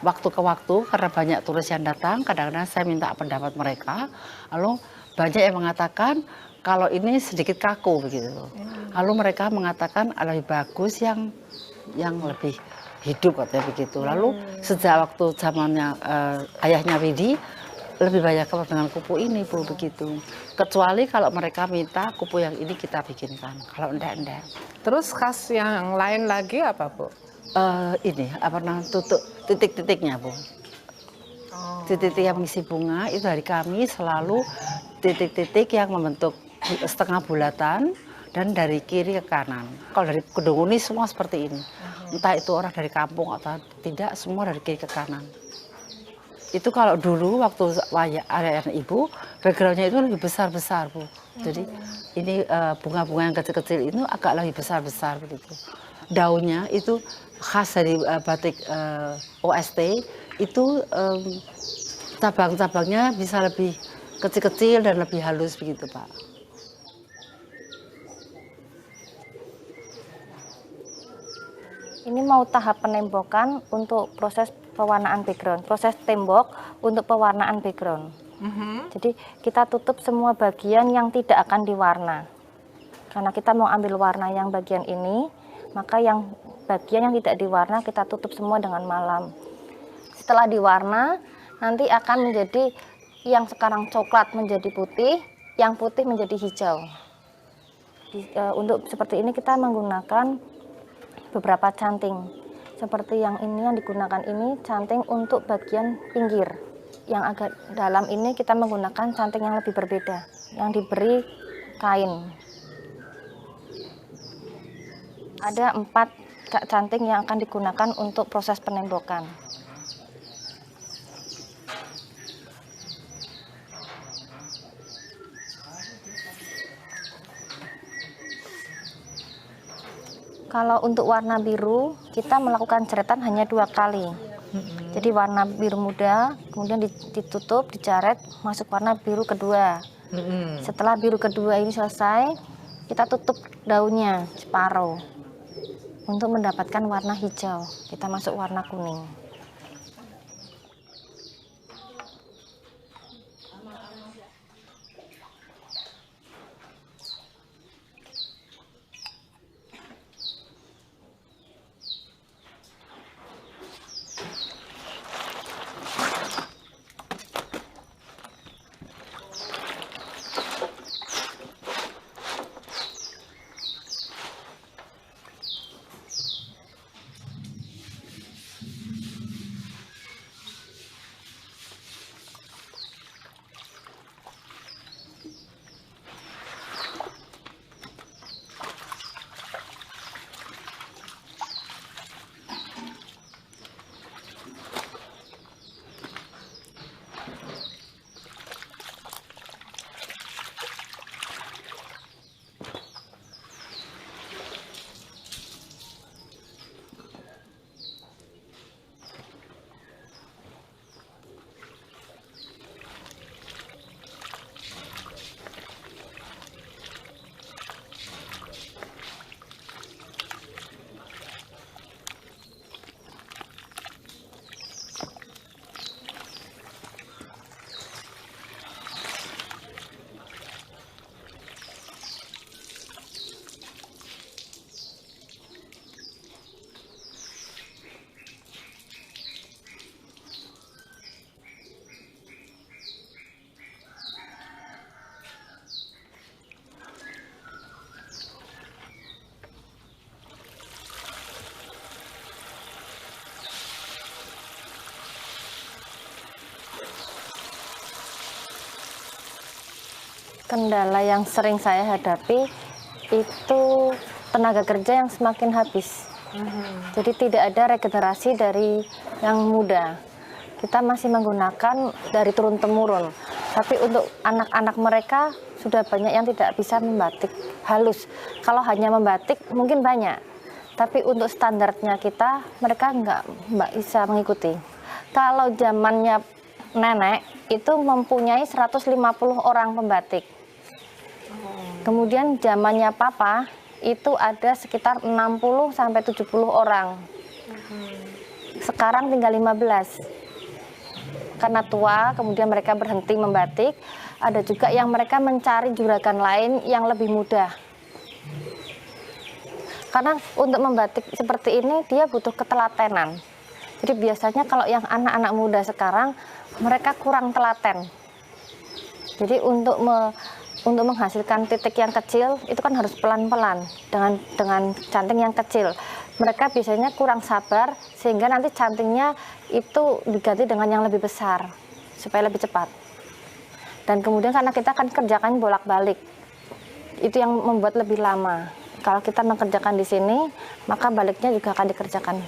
Waktu ke waktu karena banyak turis yang datang, kadang-kadang saya minta pendapat mereka. Lalu banyak yang mengatakan kalau ini sedikit kaku begitu. Lalu mereka mengatakan lebih bagus yang lebih hidup katanya begitu. Lalu sejak waktu zamannya ayahnya Widi lebih banyak dengan kupu ini Bu begitu. Kecuali kalau mereka minta kupu yang ini kita bikinkan. Kalau enggak. Terus khas yang lain lagi apa Bu? Ini apa namanya tutup titik-titiknya Bu. Titik-titik yang mengisi bunga itu dari kami selalu titik-titik yang membentuk setengah bulatan dan dari kiri ke kanan. Kalau dari Kedunguni semua seperti ini. Entah itu orang dari kampung atau tidak, semua dari kiri ke kanan. Itu kalau dulu waktu ayah dan ibu, backgroundnya itu lebih besar-besar Bu. Jadi ini bunga-bunga yang kecil-kecil itu agak lebih besar-besar begitu. Daunnya itu khas dari batik OST, itu cabang-cabangnya bisa lebih kecil-kecil dan lebih halus begitu Pak. Ini mau tahap penembokan untuk proses pewarnaan background, proses tembok untuk pewarnaan background. Jadi kita tutup semua bagian yang tidak akan diwarna. Karena kita mau ambil warna yang bagian ini, maka yang bagian yang tidak diwarna kita tutup semua dengan malam. Setelah diwarna, nanti akan menjadi yang sekarang coklat menjadi putih, yang putih menjadi hijau. Untuk seperti ini kita menggunakan beberapa canting. Seperti yang ini yang digunakan ini canting untuk bagian pinggir. Yang agak dalam ini kita menggunakan canting yang lebih berbeda, yang diberi kain. Ada 4 canting yang akan digunakan untuk proses penembokan. Kalau untuk warna biru, kita melakukan jeretan hanya 2 kali. Jadi warna biru muda, kemudian ditutup, dijaret, masuk warna biru kedua. Setelah biru kedua ini selesai, kita tutup daunnya separuh. Untuk mendapatkan warna hijau, kita masuk warna kuning. Kendala yang sering saya hadapi itu tenaga kerja yang semakin habis. Jadi tidak ada regenerasi dari yang muda. Kita masih menggunakan dari turun-temurun. Tapi untuk anak-anak mereka sudah banyak yang tidak bisa membatik halus. Kalau hanya membatik mungkin banyak. Tapi untuk standarnya kita, mereka nggak bisa mengikuti. Kalau zamannya nenek itu mempunyai 150 orang pembatik. Kemudian zamannya papa itu ada sekitar 60 sampai 70 orang. Sekarang tinggal 15. Karena tua, kemudian mereka berhenti membatik. Ada juga yang mereka mencari juragan lain yang lebih mudah. Karena untuk membatik seperti ini dia butuh ketelatenan. Jadi biasanya kalau yang anak-anak muda sekarang mereka kurang telaten. Jadi untuk menghasilkan titik yang kecil itu kan harus pelan-pelan dengan canting yang kecil. Mereka biasanya kurang sabar sehingga nanti cantingnya itu diganti dengan yang lebih besar supaya lebih cepat. Dan kemudian karena kita akan kerjakan bolak-balik, itu yang membuat lebih lama. Kalau kita mengerjakan di sini, maka baliknya juga akan dikerjakan.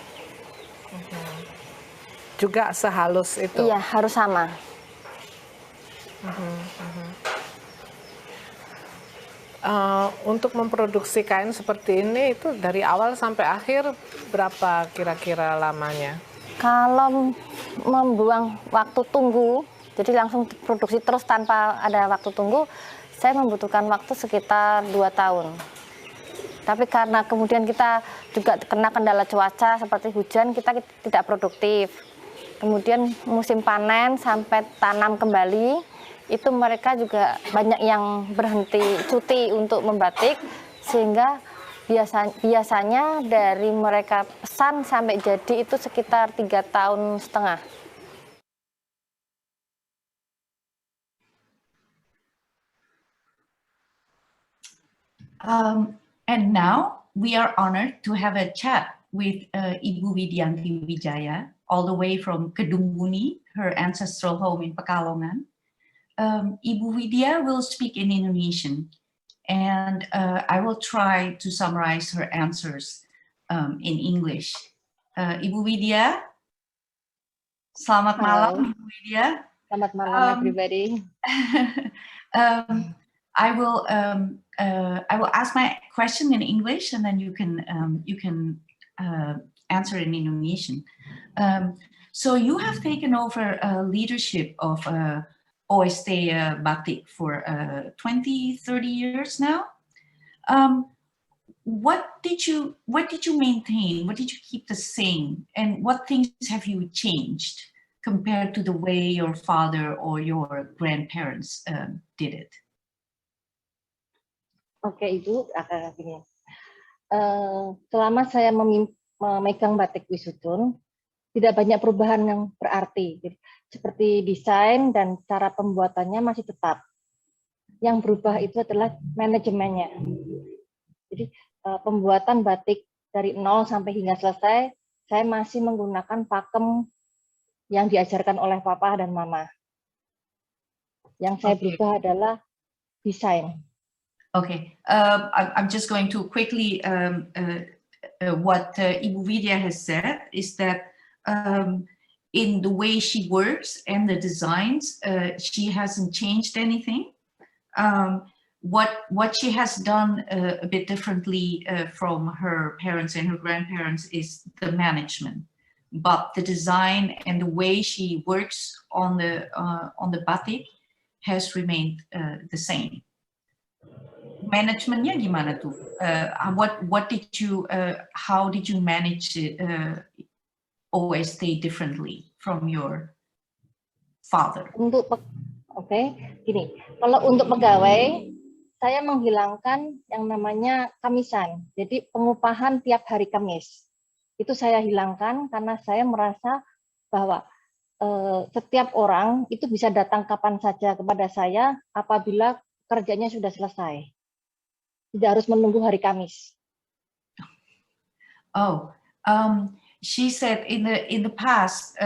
Juga sehalus itu? Iya, harus sama. Untuk memproduksi kain seperti ini itu dari awal sampai akhir berapa kira-kira lamanya? Kalau membuang waktu tunggu, jadi langsung produksi terus tanpa ada waktu tunggu, saya membutuhkan waktu sekitar 2 tahun. Tapi karena kemudian kita juga kena kendala cuaca seperti hujan, kita tidak produktif. Kemudian musim panen sampai tanam kembali, itu mereka juga banyak yang berhenti cuti untuk membatik, sehingga biasanya dari mereka pesan sampai jadi itu sekitar 3,5 tahun. And now we are honored to have a chat with Ibu Widianti Widjaja, all the way from Kedung Buni, her ancestral home in Pekalongan. Ibu Widya will speak in Indonesian, and I will try to summarize her answers in English. Ibu Widya, selamat malam, Ibu Widya. Selamat malam, everybody. I will ask my question in English, and then you can answer in Indonesian. So you have taken over leadership of Oey Soe Batik for 20-30 years now. What did you maintain? What did you keep the same? And what things have you changed compared to the way your father or your grandparents did it? Oke, Ibu, gini. Selama saya memegang batik Oey Soe Tjoen, tidak banyak perubahan yang berarti. Seperti desain dan cara pembuatannya masih tetap. Yang berubah itu adalah manajemennya. Jadi pembuatan batik dari nol sampai hingga selesai, saya masih menggunakan pakem yang diajarkan oleh papa dan mama. Yang saya berubah adalah desain. Okay, I'm just going to quickly, what Ibu Widya has said is that in the way she works and the designs, she hasn't changed anything. What she has done a bit differently from her parents and her grandparents is the management, but the design and the way she works on the batik has remained the same. Managementnya gimana tuh? How did you manage it? Always stay differently from your father? Gini, kalau untuk pegawai, saya menghilangkan yang namanya kamisan. Jadi pengupahan tiap hari Kamis. Itu saya hilangkan karena saya merasa bahwa setiap orang itu bisa datang kapan saja kepada saya apabila kerjanya sudah selesai. Tidak harus menunggu hari Kamis. She said in the past,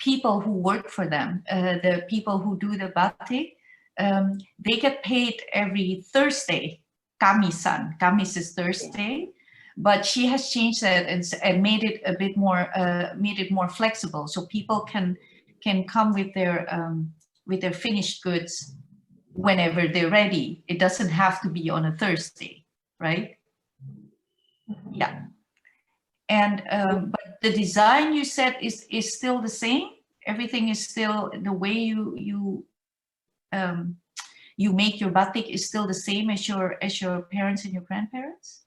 people who work for them, the people who do the batik, they get paid every Thursday. Kamisan. Kamis is Thursday, but she has changed that and made it a bit more, made it more flexible, so people can come with their finished goods whenever they're ready. It doesn't have to be on a Thursday, right? Yeah. And but the design you said is still the same. Everything is still the way you make your batik is still the same as your parents and your grandparents.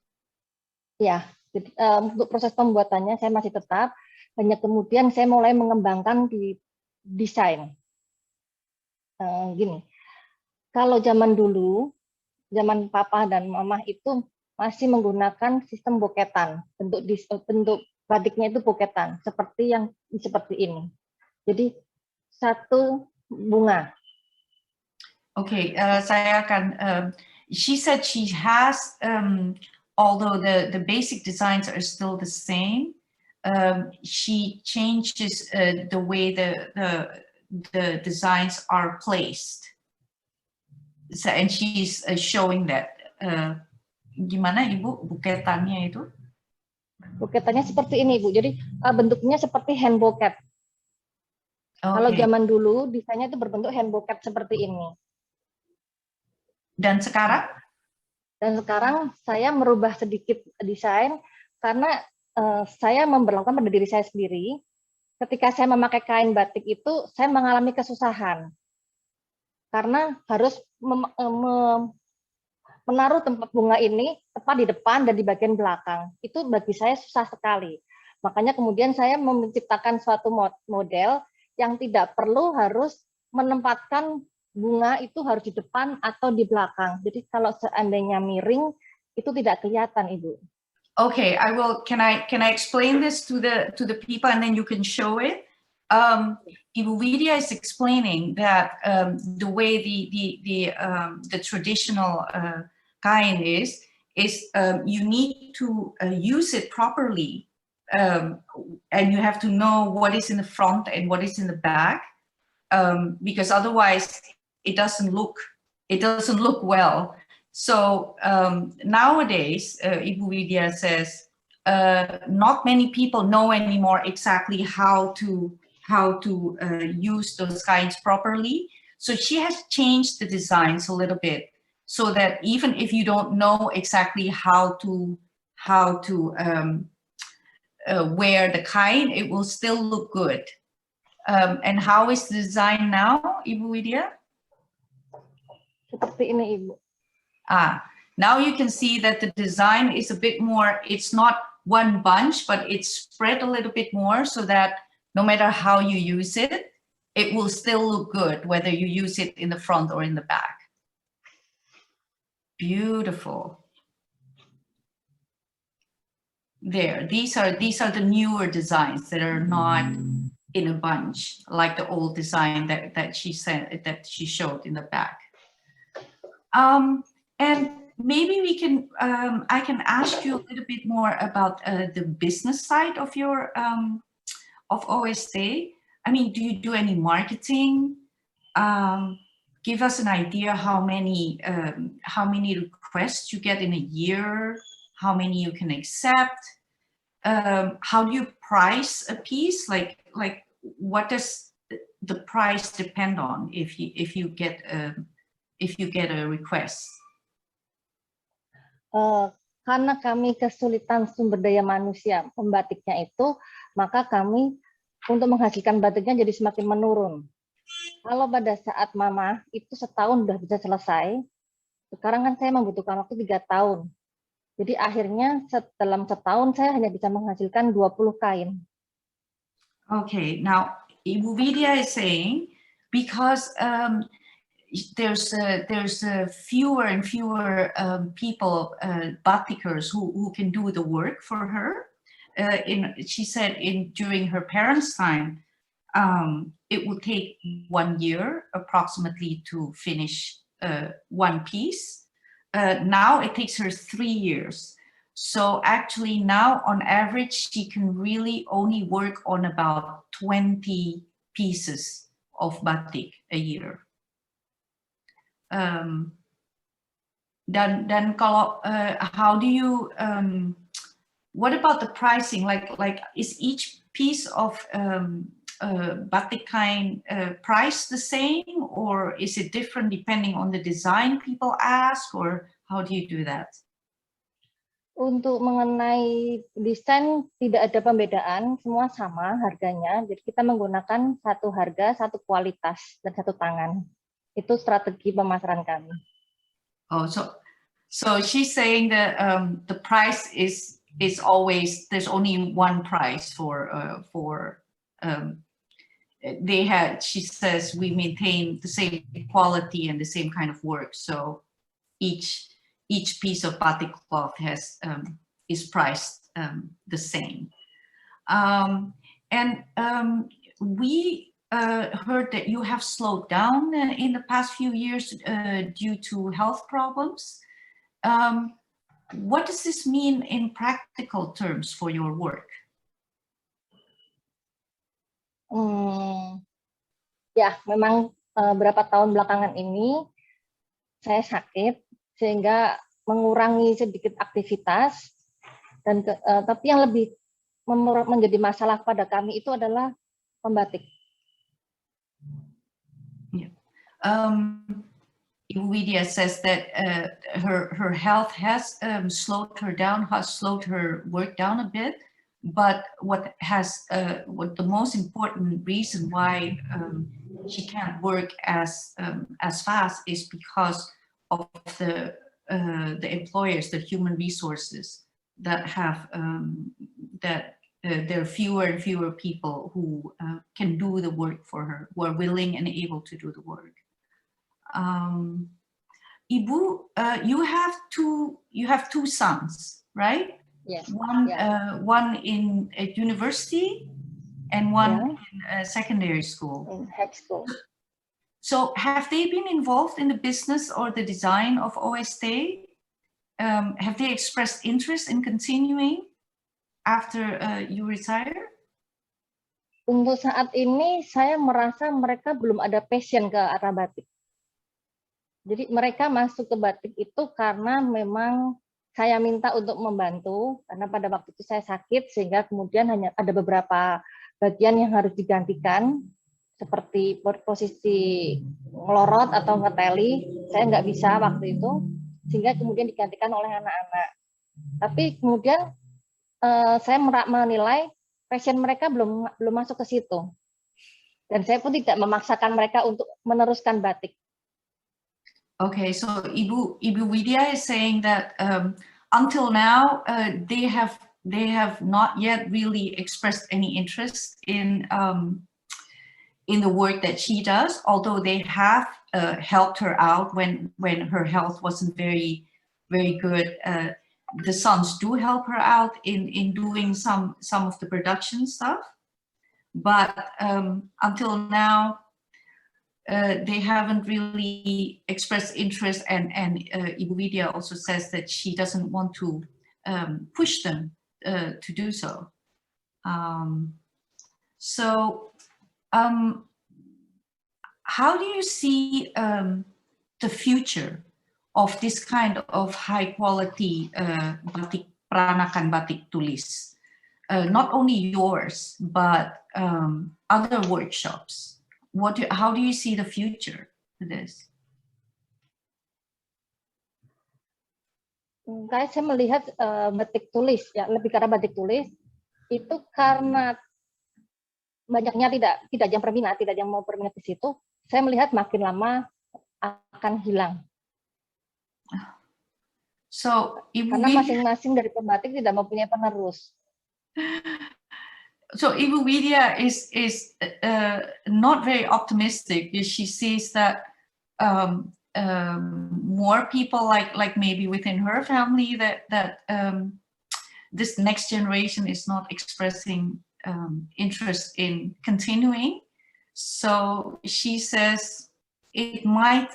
Ya, jadi, untuk proses pembuatannya saya masih tetap. Hanya kemudian saya mulai mengembangkan di desain. Gini, kalau zaman dulu, zaman papa dan mama itu masih menggunakan sistem boketan. Bentuk batiknya itu boketan, seperti ini. Jadi satu bunga. Okay, saya akan. She said she has, although the basic designs are still the same, she changes the way the designs are placed. So, and she's showing that. Gimana Ibu buketannya itu? Buketannya seperti ini, Ibu. Jadi bentuknya seperti hand buket. Okay. Kalau zaman dulu desainnya itu berbentuk hand buket seperti ini. Dan sekarang? Dan sekarang saya merubah sedikit desain karena saya memperlakukan pada diri saya sendiri. Ketika saya memakai kain batik itu, saya mengalami kesusahan. Karena harus menaruh tempat bunga ini tepat di depan dan di bagian belakang. Itu bagi saya susah sekali. Makanya kemudian saya menciptakan suatu model yang tidak perlu harus menempatkan bunga itu harus di depan atau di belakang. Jadi kalau seandainya miring itu tidak kelihatan, Ibu. Okay, I will. Can I explain this to the people and then you can show it? Ibu Widya is explaining that the way the traditional kain is you need to use it properly, and you have to know what is in the front and what is in the back, because otherwise it doesn't look well. So nowadays, Ibu Widya says not many people know anymore exactly how to use those kains properly. So she has changed the designs a little bit, so that even if you don't know exactly how to wear the kain, it will still look good. And how is the design now, Ibu Widya? Seperti ini, Ibu. Now you can see that the design is a bit more, it's not one bunch, but it's spread a little bit more, so that no matter how you use it, it will still look good, whether you use it in the front or in the back. Beautiful. There, these are the newer designs that are not in a bunch, like the old design that she showed in the back. And maybe we can, I can ask you a little bit more about the business side of your of OSD. I mean, do you do any marketing? Give us an idea how many requests you get in a year, how many you can accept. How do you price a piece? Like what does the price depend on if you get a request? Karena kami kesulitan sumber daya manusia membatiknya itu, maka kami untuk menghasilkan batiknya jadi semakin menurun. Kalau pada saat mama itu setahun sudah bisa selesai, sekarang kan saya membutuhkan waktu 3 tahun. Jadi akhirnya dalam setahun saya hanya bisa menghasilkan 20 kain. Okay, now Ibu Widya is saying because there's fewer and fewer people, batikers who can do the work for her. She said during her parents' time, it would take 1 year approximately to finish one piece. Now it takes her 3 years. So actually now on average, she can really only work on about 20 pieces of batik a year. dan kalau how do you what about the pricing? Like is each piece of batik kain price the same, or is it different depending on the design people ask, or how do you do that? Untuk mengenai desain tidak ada pembedaan, semua sama harganya. Jadi kita menggunakan satu harga, satu kualitas, dan satu tangan. Itu strategi pemasaran kami. Oh, so she's saying that the price is always, there's only one price she says we maintain the same quality and the same kind of work. So each piece of batik cloth is priced the same. We heard that you have slowed down in the past few years due to health problems. What does this mean in practical terms for your work? Ya, memang beberapa tahun belakangan ini saya sakit sehingga mengurangi sedikit aktivitas, dan tapi yang lebih menjadi masalah pada kami itu adalah membatik. Ibu Widya says that her health has slowed her work down a bit, but what the most important reason why she can't work as fast is because of the employers, the human resources that have there are fewer and fewer people who can do the work for her, who are willing and able to do the work. Ibu, you have two sons, right? Yes. One in a university and one in secondary school. In high school. So have they been involved in the business or the design of OST? Have they expressed interest in continuing after you retire? Untuk saat ini saya merasa mereka belum ada passion ke arah batik. Jadi mereka masuk ke batik itu karena memang saya minta untuk membantu, karena pada waktu itu saya sakit sehingga kemudian hanya ada beberapa bagian yang harus digantikan, seperti posisi ngelorot atau ngeteli, saya nggak bisa waktu itu, sehingga kemudian digantikan oleh anak-anak. Tapi kemudian saya menilai passion mereka belum masuk ke situ, dan saya pun tidak memaksakan mereka untuk meneruskan batik. Okay, so Ibu Widya is saying that until now they have not yet really expressed any interest in the work that she does, although they have helped her out when her health wasn't very good. The sons do help her out in doing some of the production stuff, but until now they haven't really expressed interest, and Ibu Widya also says that she doesn't want to push them to do so. How do you see the future of this kind of high quality batik Peranakan batik tulis? Not only yours, but other workshops. How do you see the future for this? Saya melihat batik tulis, ya lebih karena batik tulis itu karena banyaknya tidak yang berminat, tidak yang mau berminat di situ. Saya melihat makin lama akan hilang. So, karena masing-masing dari pembatik tidak mempunyai penerus. So Ibu Widya is not very optimistic. She sees that more people like maybe within her family that this next generation is not expressing interest in continuing. So she says it might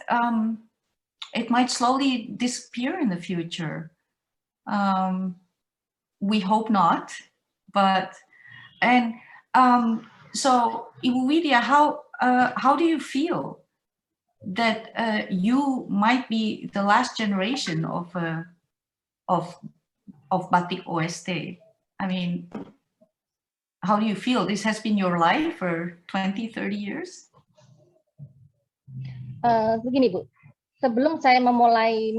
slowly disappear in the future. We hope not, but. So Ibu Widya, how do you feel you might be the last generation of Batik OST. I mean, how do you feel? This has been your life for 20, 30 years? Begini Bu, sebelum saya memulai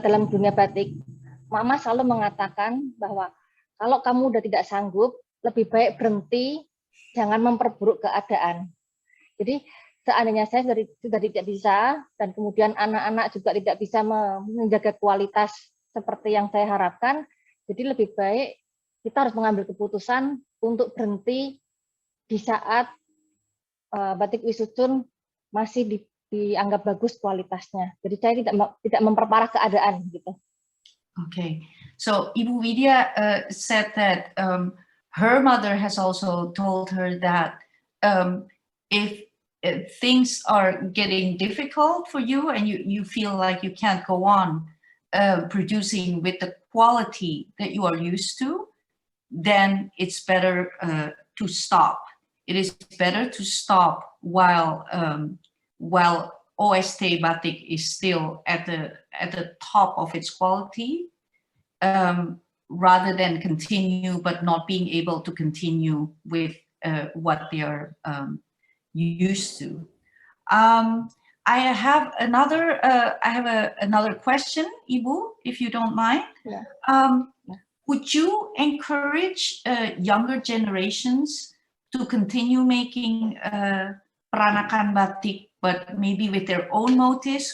dalam dunia batik, Mama selalu mengatakan bahwa kalau kamu udah tidak sanggup, lebih baik berhenti, jangan memperburuk keadaan. Jadi seandainya saya sudah tidak bisa, dan kemudian anak-anak juga tidak bisa menjaga kualitas seperti yang saya harapkan, jadi lebih baik kita harus mengambil keputusan untuk berhenti di saat batik Oey Soe Tjoen masih dianggap bagus kualitasnya. Jadi saya tidak memperparah keadaan gitu. Okay, so Ibu Widya said that her mother has also told her that if things are getting difficult for you and you feel like you can't go on producing with the quality that you are used to, then it's better to stop. It is better to stop while OST batik is still at the top of its quality, rather than continue but not being able to continue with what they are used to. I have another question, Ibu, if you don't mind. Yeah. Would you encourage younger generations to continue making Peranakan batik, but maybe with their own motifs,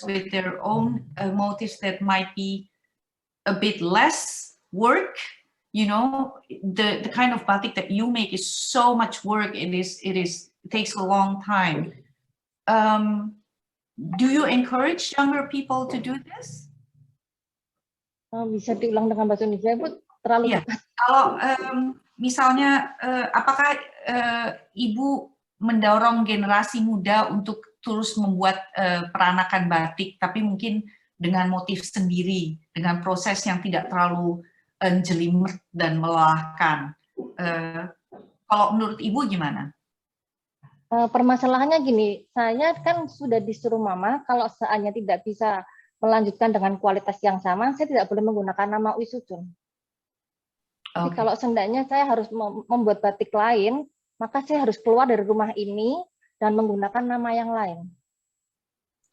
motifs that might be a bit less work? You know, the kind of batik that you make is so much work. It takes a long time. Do you encourage younger people to do this? Bisa diulang dengan bahasa Indonesia, Bu? Terlalu Ya, kalau misalnya apakah Ibu mendorong generasi muda untuk terus membuat peranakan batik, tapi mungkin dengan motif sendiri, dengan proses yang tidak terlalu jelimet dan melelahkan. Kalau menurut Ibu gimana? Permasalahannya gini, saya kan sudah disuruh Mama kalau seandainya tidak bisa melanjutkan dengan kualitas yang sama, saya tidak boleh menggunakan nama Oey Soe Tjoen. Jadi kalau seandainya saya harus membuat batik lain, maka saya harus keluar dari rumah ini dan menggunakan nama yang lain.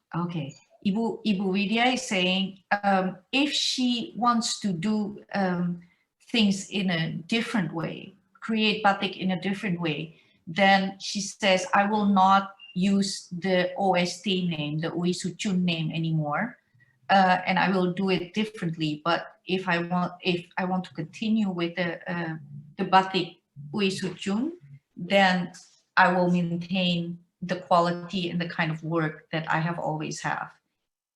Okay, Ibu Widya is saying if she wants to do things in a different way, create batik in a different way, then she says, I will not use the OST name, the Oey Soe Tjoen name anymore, and I will do it differently. But if I want to continue with the batik Oey Soe Tjoen, then I will maintain the quality and the kind of work that I have always have.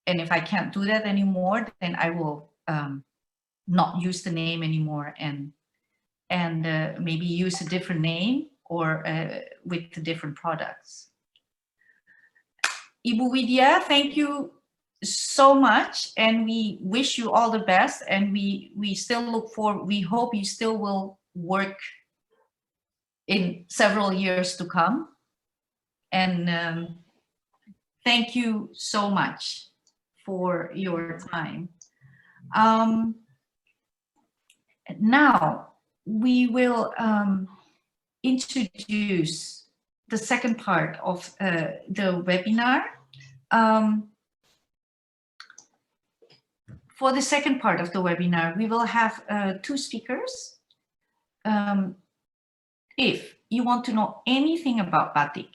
And if I can't do that anymore, then I will not use the name anymore and maybe use a different name or with the different products. Ibu Widya, thank you so much, and we wish you all the best, and we still look forward, we hope you still will work in several years to come. And thank you so much for your time. Now we will introduce the second part of the webinar. For the second part of the webinar, we will have two speakers. If you want to know anything about batik,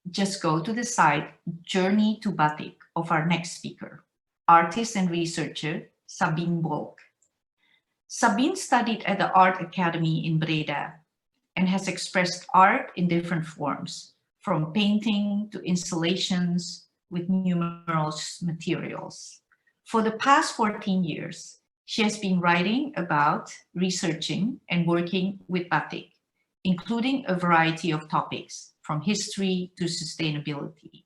just go to the site Journey to Batik of our next speaker, artist and researcher Sabine Bolk. Sabine studied at the Art Academy in Breda and has expressed art in different forms, from painting to installations with numerous materials. For the past 14 years, she has been writing about, researching, and working with batik, including a variety of topics, from history to sustainability.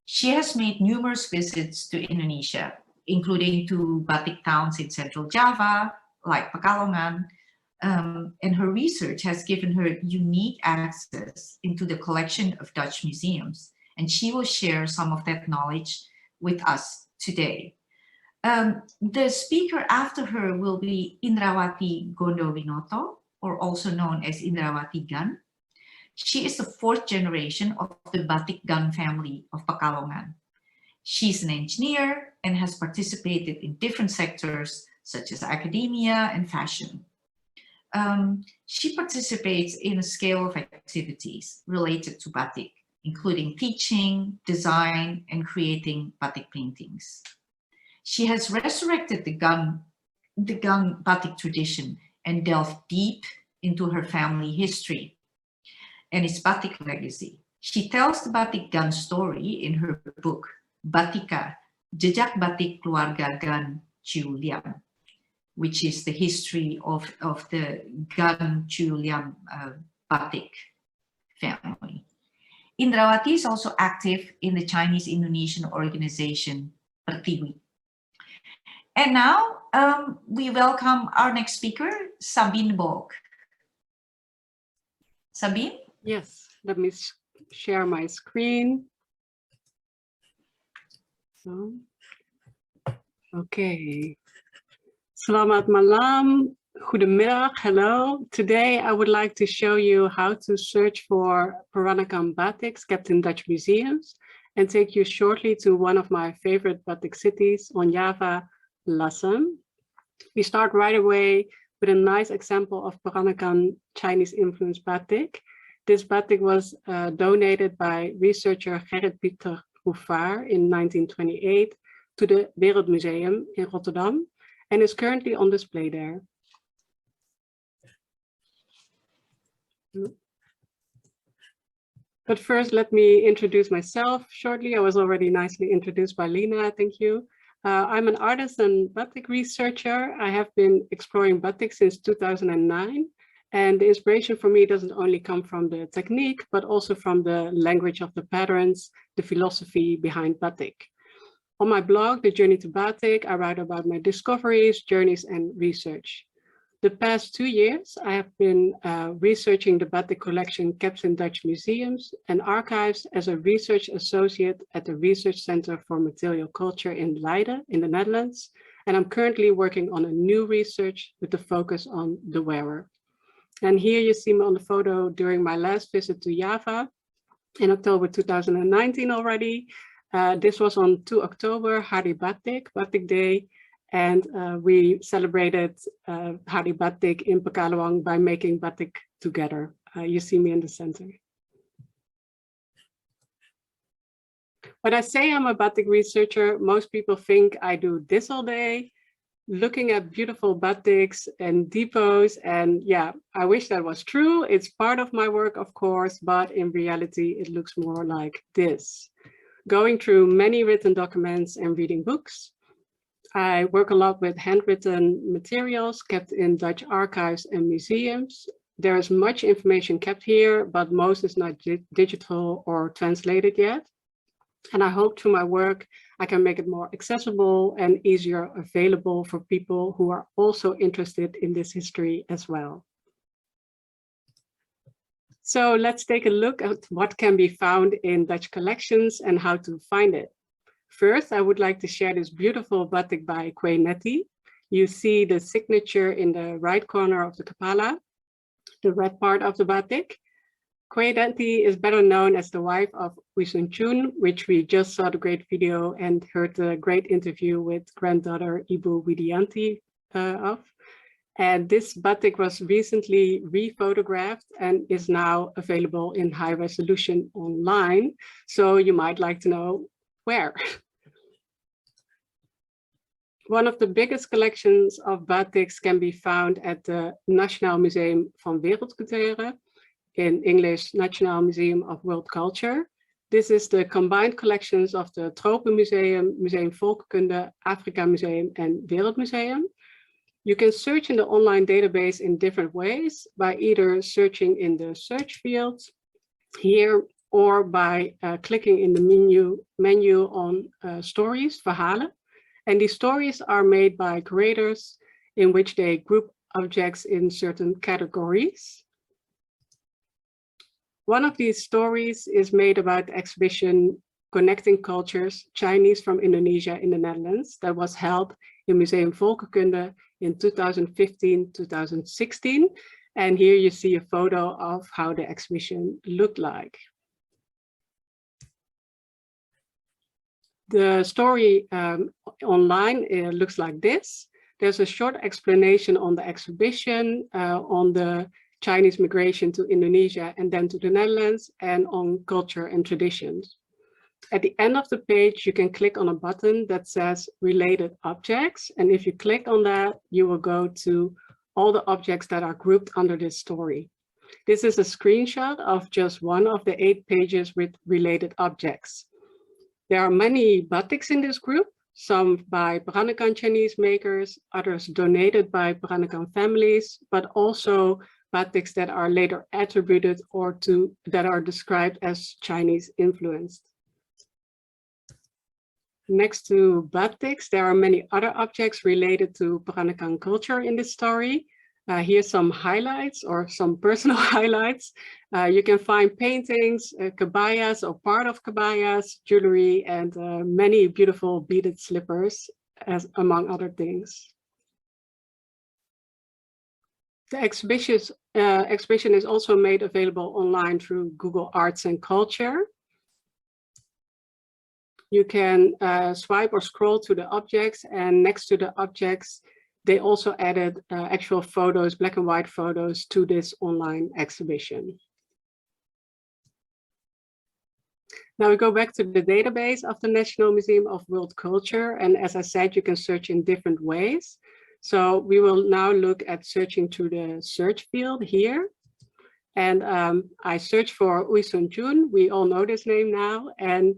She has made numerous visits to Indonesia, including to batik towns in Central Java, like Pekalongan, and her research has given her unique access into the collection of Dutch museums and she will share some of that knowledge with us today. The speaker after her will be Indrawati Gondowinoto, or also known as Indrawati Gan. She is the 4th generation of the Batik Gan family of Pekalongan. She's an engineer and has participated in different sectors such as academia and fashion. She participates in a scale of activities related to batik, including teaching, design, and creating batik paintings. She has resurrected the Gan batik tradition and delved deep into her family history and its batik legacy. She tells the Batik Gan story in her book, Batika, Jejak Batik Keluarga Gan Tjoek Liem, which is the history of the Gan Tjoek Liem batik family. Indrawati is also active in the Chinese-Indonesian organization Pertiwi. And now we welcome our next speaker, Sabine Bolk. Sabine? Yes, let me share my screen. So, okay. Selamat malam, goedemiddag, hello. Today I would like to show you how to search for Peranakan batiks kept in Dutch museums and take you shortly to one of my favorite batik cities on Java, Lasem. We start right away with a nice example of Peranakan Chinese influenced batik. This batik was donated by researcher Gerrit Pieter Houvaar in 1928 to the Wereldmuseum in Rotterdam and is currently on display there. But first, let me introduce myself shortly. I was already nicely introduced by Lina, thank you. I'm an artist and batik researcher. I have been exploring batik since 2009. And the inspiration for me doesn't only come from the technique, but also from the language of the patterns, the philosophy behind batik. On my blog, The Journey to Batik, I write about my discoveries, journeys, and research. The past 2 years, I have been researching the batik collection kept in Dutch museums and archives as a research associate at the Research Center for Material Culture in Leiden in the Netherlands. And I'm currently working on a new research with the focus on the wearer. And here you see me on the photo during my last visit to Java in October 2019 already. This was on 2 October, Hari Batik, Batik Day. And we celebrated Hari Batik in Pekalongan by making batik together. You see me in the center. When I say I'm a batik researcher, most people think I do this all day, looking at beautiful batiks and depots. And yeah, I wish that was true. It's part of my work, of course, but in reality, it looks more like this. Going through many written documents and reading books. I work a lot with handwritten materials kept in Dutch archives and museums. There is much information kept here, but most is not digital or translated yet. And I hope through my work, I can make it more accessible and easier available for people who are also interested in this history as well. So let's take a look at what can be found in Dutch collections and how to find it. First, I would like to share this beautiful batik by Widianti. You see the signature in the right corner of the kapala, the red part of the batik. Widianti is better known as the wife of Oey Soe Tjoen, which we just saw the great video and heard the great interview with granddaughter Ibu Widianti of. And this batik was recently rephotographed and is now available in high resolution online. So you might like to know where. One of the biggest collections of batiks can be found at the Nationaal Museum van Wereldcultuur, in English, National Museum of World Culture. This is the combined collections of the Tropenmuseum, Museum Volkenkunde, Afrika Museum, and Wereldmuseum. You can search in the online database in different ways by either searching in the search field here or by clicking in the menu on stories, verhalen. And these stories are made by curators in which they group objects in certain categories. One of these stories is made about the exhibition Connecting Cultures, Chinese from Indonesia in the Netherlands, that was held in Museum Volkenkunde in 2015-2016. And here you see a photo of how the exhibition looked like. The story online looks like this. There's a short explanation on the exhibition, on the Chinese migration to Indonesia and then to the Netherlands, and on culture and traditions. At the end of the page, you can click on a button that says related objects. And if you click on that, you will go to all the objects that are grouped under this story. This is a screenshot of just one of the 8 pages with related objects. There are many batiks in this group, some by Peranakan Chinese makers, others donated by Peranakan families, but also batiks that are later attributed or that are described as Chinese influenced. Next to batiks, there are many other objects related to Peranakan culture in this story. Here's some highlights or some personal highlights. You can find paintings, kebayas or part of kebayas, jewelry, and many beautiful beaded slippers, among other things. The exhibition is also made available online through Google Arts and Culture. You can swipe or scroll to the objects, and next to the objects, they also added actual photos, black and white photos, to this online exhibition. Now we go back to the database of the National Museum of World Culture. And as I said, you can search in different ways. So we will now look at searching through the search field here. And I searched for Oey Soe Tjoen. We all know this name now. And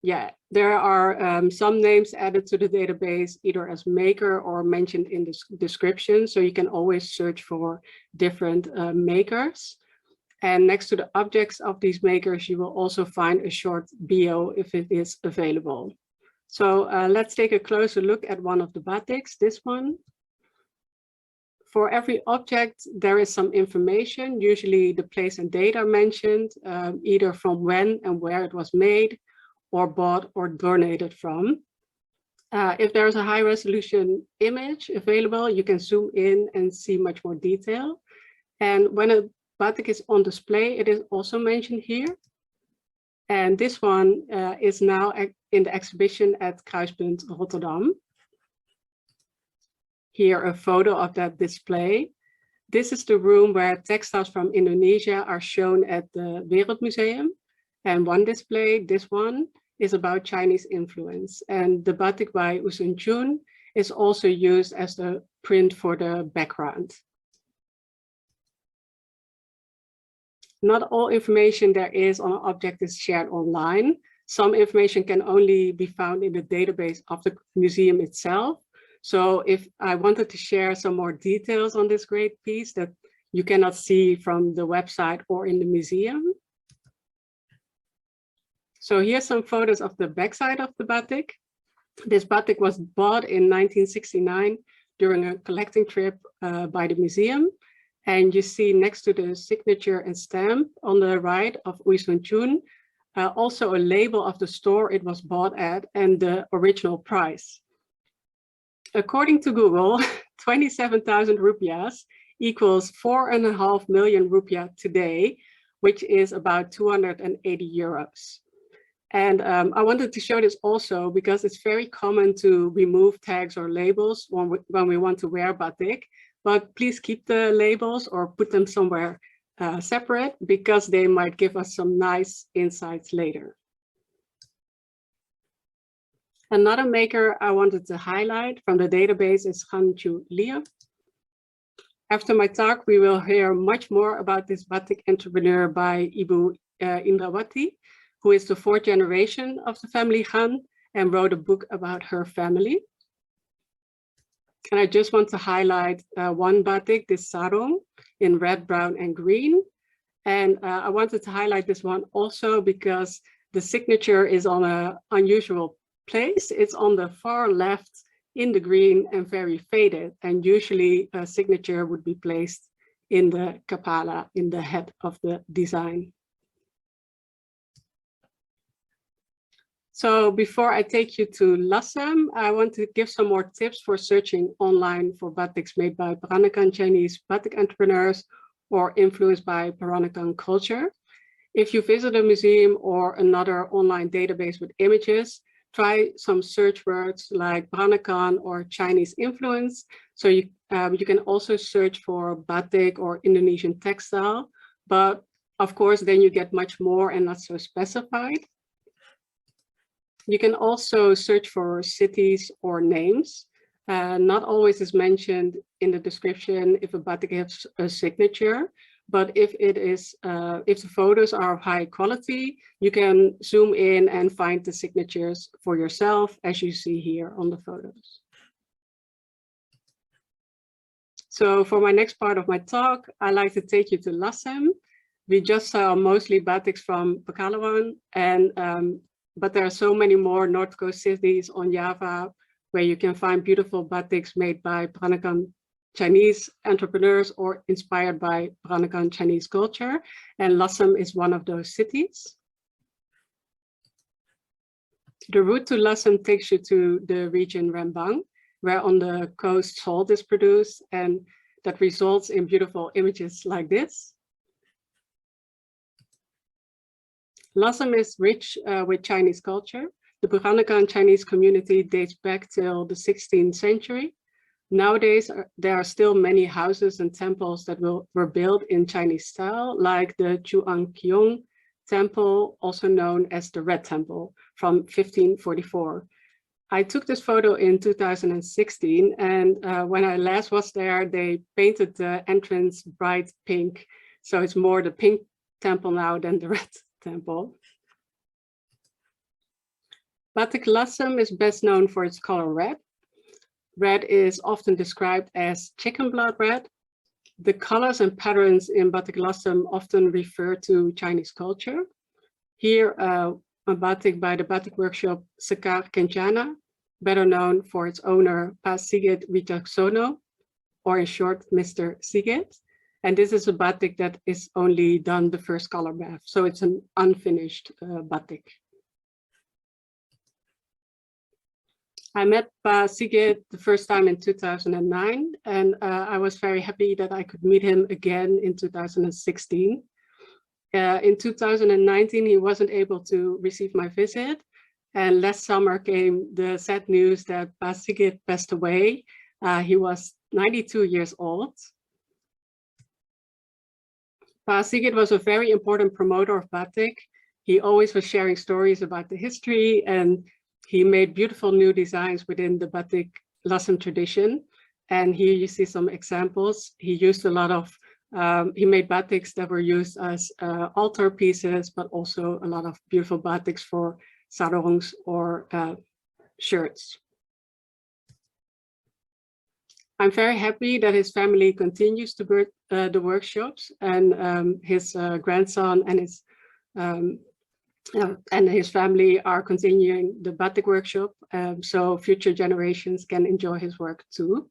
yeah, there are some names added to the database, either as maker or mentioned in the description. So you can always search for different makers. And next to the objects of these makers, you will also find a short bio if it is available. So let's take a closer look at one of the batiks, this one. For every object, there is some information. Usually the place and date are mentioned, either from when and where it was made, or bought or donated from. If there's a high resolution image available, you can zoom in and see much more detail. And when a batik is on display, it is also mentioned here. And this one is now in the exhibition at Kruispunt Rotterdam. Here, a photo of that display. This is the room where textiles from Indonesia are shown at the Wereldmuseum. And one display, this one, is about Chinese influence. And the batik by Oey Soe Tjoen is also used as the print for the background. Not all information there is on an object is shared online. Some information can only be found in the database of the museum itself. So if I wanted to share some more details on this great piece that you cannot see from the website or in the museum. So here's some photos of the backside of the batik. This batik was bought in 1969 during a collecting trip by the museum. And you see next to the signature and stamp on the right of Oey Soe Tjoen, also a label of the store it was bought at and the original price. According to Google, 27,000 rupiahs equals 4.5 million rupiah today, which is about 280 euros. And I wanted to show this also because it's very common to remove tags or labels when we want to wear batik, but please keep the labels or put them somewhere separate because they might give us some nice insights later. Another maker I wanted to highlight from the database is Chinezen Liem. After my talk, we will hear much more about this batik entrepreneur by Ibu Indrawati, who is the 4th generation of the family Han and wrote a book about her family. And I just want to highlight one batik, this sarong, in red, brown, and green. And I wanted to highlight this one also because the signature is on an unusual place. It's on the far left in the green and very faded. And usually a signature would be placed in the kapala, in the head of the design. So before I take you to Lhasa, I want to give some more tips for searching online for batiks made by Peranakan Chinese batik entrepreneurs or influenced by Peranakan culture. If you visit a museum or another online database with images, try some search words like Peranakan or Chinese influence. So you can also search for batik or Indonesian textile, but of course, then you get much more and not so specified. You can also search for cities or names. Not always is mentioned in the description if a batik has a signature, but if the photos are of high quality, you can zoom in and find the signatures for yourself, as you see here on the photos. So for my next part of my talk, I'd like to take you to Lhasa. We just saw mostly batiks from Pekalongan, but there are so many more North Coast cities on Java where you can find beautiful batiks made by Peranakan Chinese entrepreneurs or inspired by Peranakan Chinese culture. And Lhasa is one of those cities. The route to Lhasa takes you to the region Rembang, where on the coast salt is produced, and that results in beautiful images like this. Lhasa is rich with Chinese culture. The Peranakan Chinese community dates back till the 16th century. Nowadays, there are still many houses and temples that were built in Chinese style, like the Chuangqiong Temple, also known as the Red Temple, from 1544. I took this photo in 2016, and when I last was there, they painted the entrance bright pink. So it's more the pink temple now than the red temple. Batik Lhasa is best known for its color red. Red is often described as chicken blood red. The colors and patterns in Batik Lhasa often refer to Chinese culture. Here, a batik by the batik workshop Sekar Kencana, better known for its owner, Pak Sigit Wijaksono, or in short, Mr. Sigit. And this is a batik that is only done the first color bath, so it's an unfinished batik. I met Pa Sigit the first time in 2009, and I was very happy that I could meet him again in 2016. In 2019, he wasn't able to receive my visit, and last summer came the sad news that Pa Sigit passed away. He was 92 years old. Pa Sigit was a very important promoter of batik. He always was sharing stories about the history, and he made beautiful new designs within the Batik Lhasa tradition. And here you see some examples. He used a lot of, he made batiks that were used as altar pieces, but also a lot of beautiful batiks for sarongs or shirts. I'm very happy that his family continues to build the workshops, and his grandson and his family are continuing the batik workshop, so future generations can enjoy his work too.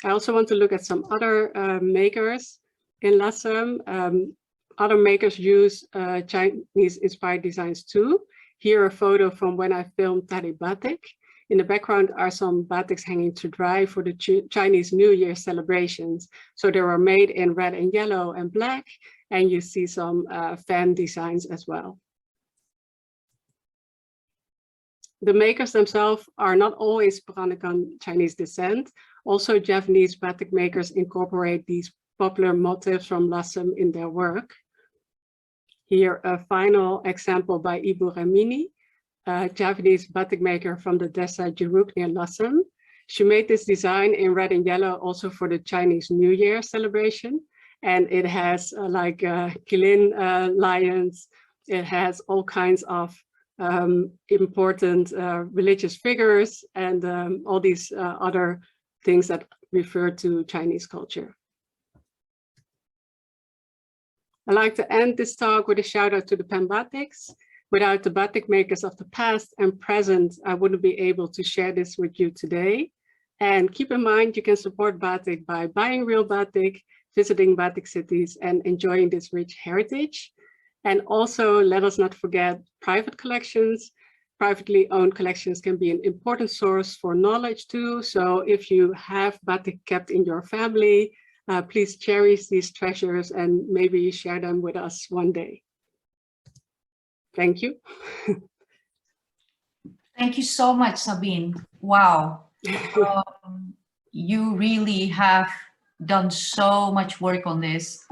I also want to look at some other makers in Lhasa. Other makers use Chinese-inspired designs too. Here a photo from when I filmed Tari Batik. In the background are some batiks hanging to dry for the Chinese New Year celebrations. So they were made in red and yellow and black, and you see some fan designs as well. The makers themselves are not always Peranakan Chinese descent. Also, Javanese batik makers incorporate these popular motifs from Lhasa in their work. Here, a final example by Ibu Ramini, a Javanese batik maker from the Desa Jeruk near Lhasa. She made this design in red and yellow also for the Chinese New Year celebration. And it has like Kilin lions. It has all kinds of important religious figures and all these other things that refer to Chinese culture. I'd like to end this talk with a shout out to the Pen Batiks. Without the batik makers of the past and present, I wouldn't be able to share this with you today. And keep in mind, you can support batik by buying real batik, visiting batik cities, and enjoying this rich heritage. And also, let us not forget private collections. Privately owned collections can be an important source for knowledge too. So if you have batik kept in your family, please cherish these treasures and maybe share them with us one day. Thank you. Thank you so much, Sabine. Wow. You really have done so much work on this.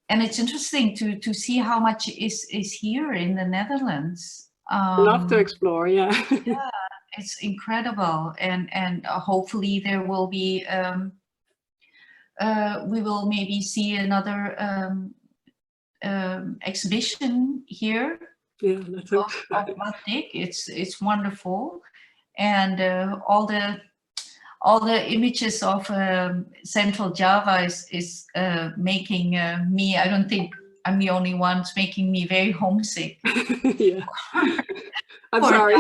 And it's interesting to see how much is here in the Netherlands. Love to explore, yeah. Yeah, it's incredible, and hopefully there will be we will maybe see another exhibition here. Yeah, let's hope. Of batik. It's wonderful, and all the images of Central Java is making me. I don't think I'm the only one. It's making me very homesick. Yeah, I'm sorry.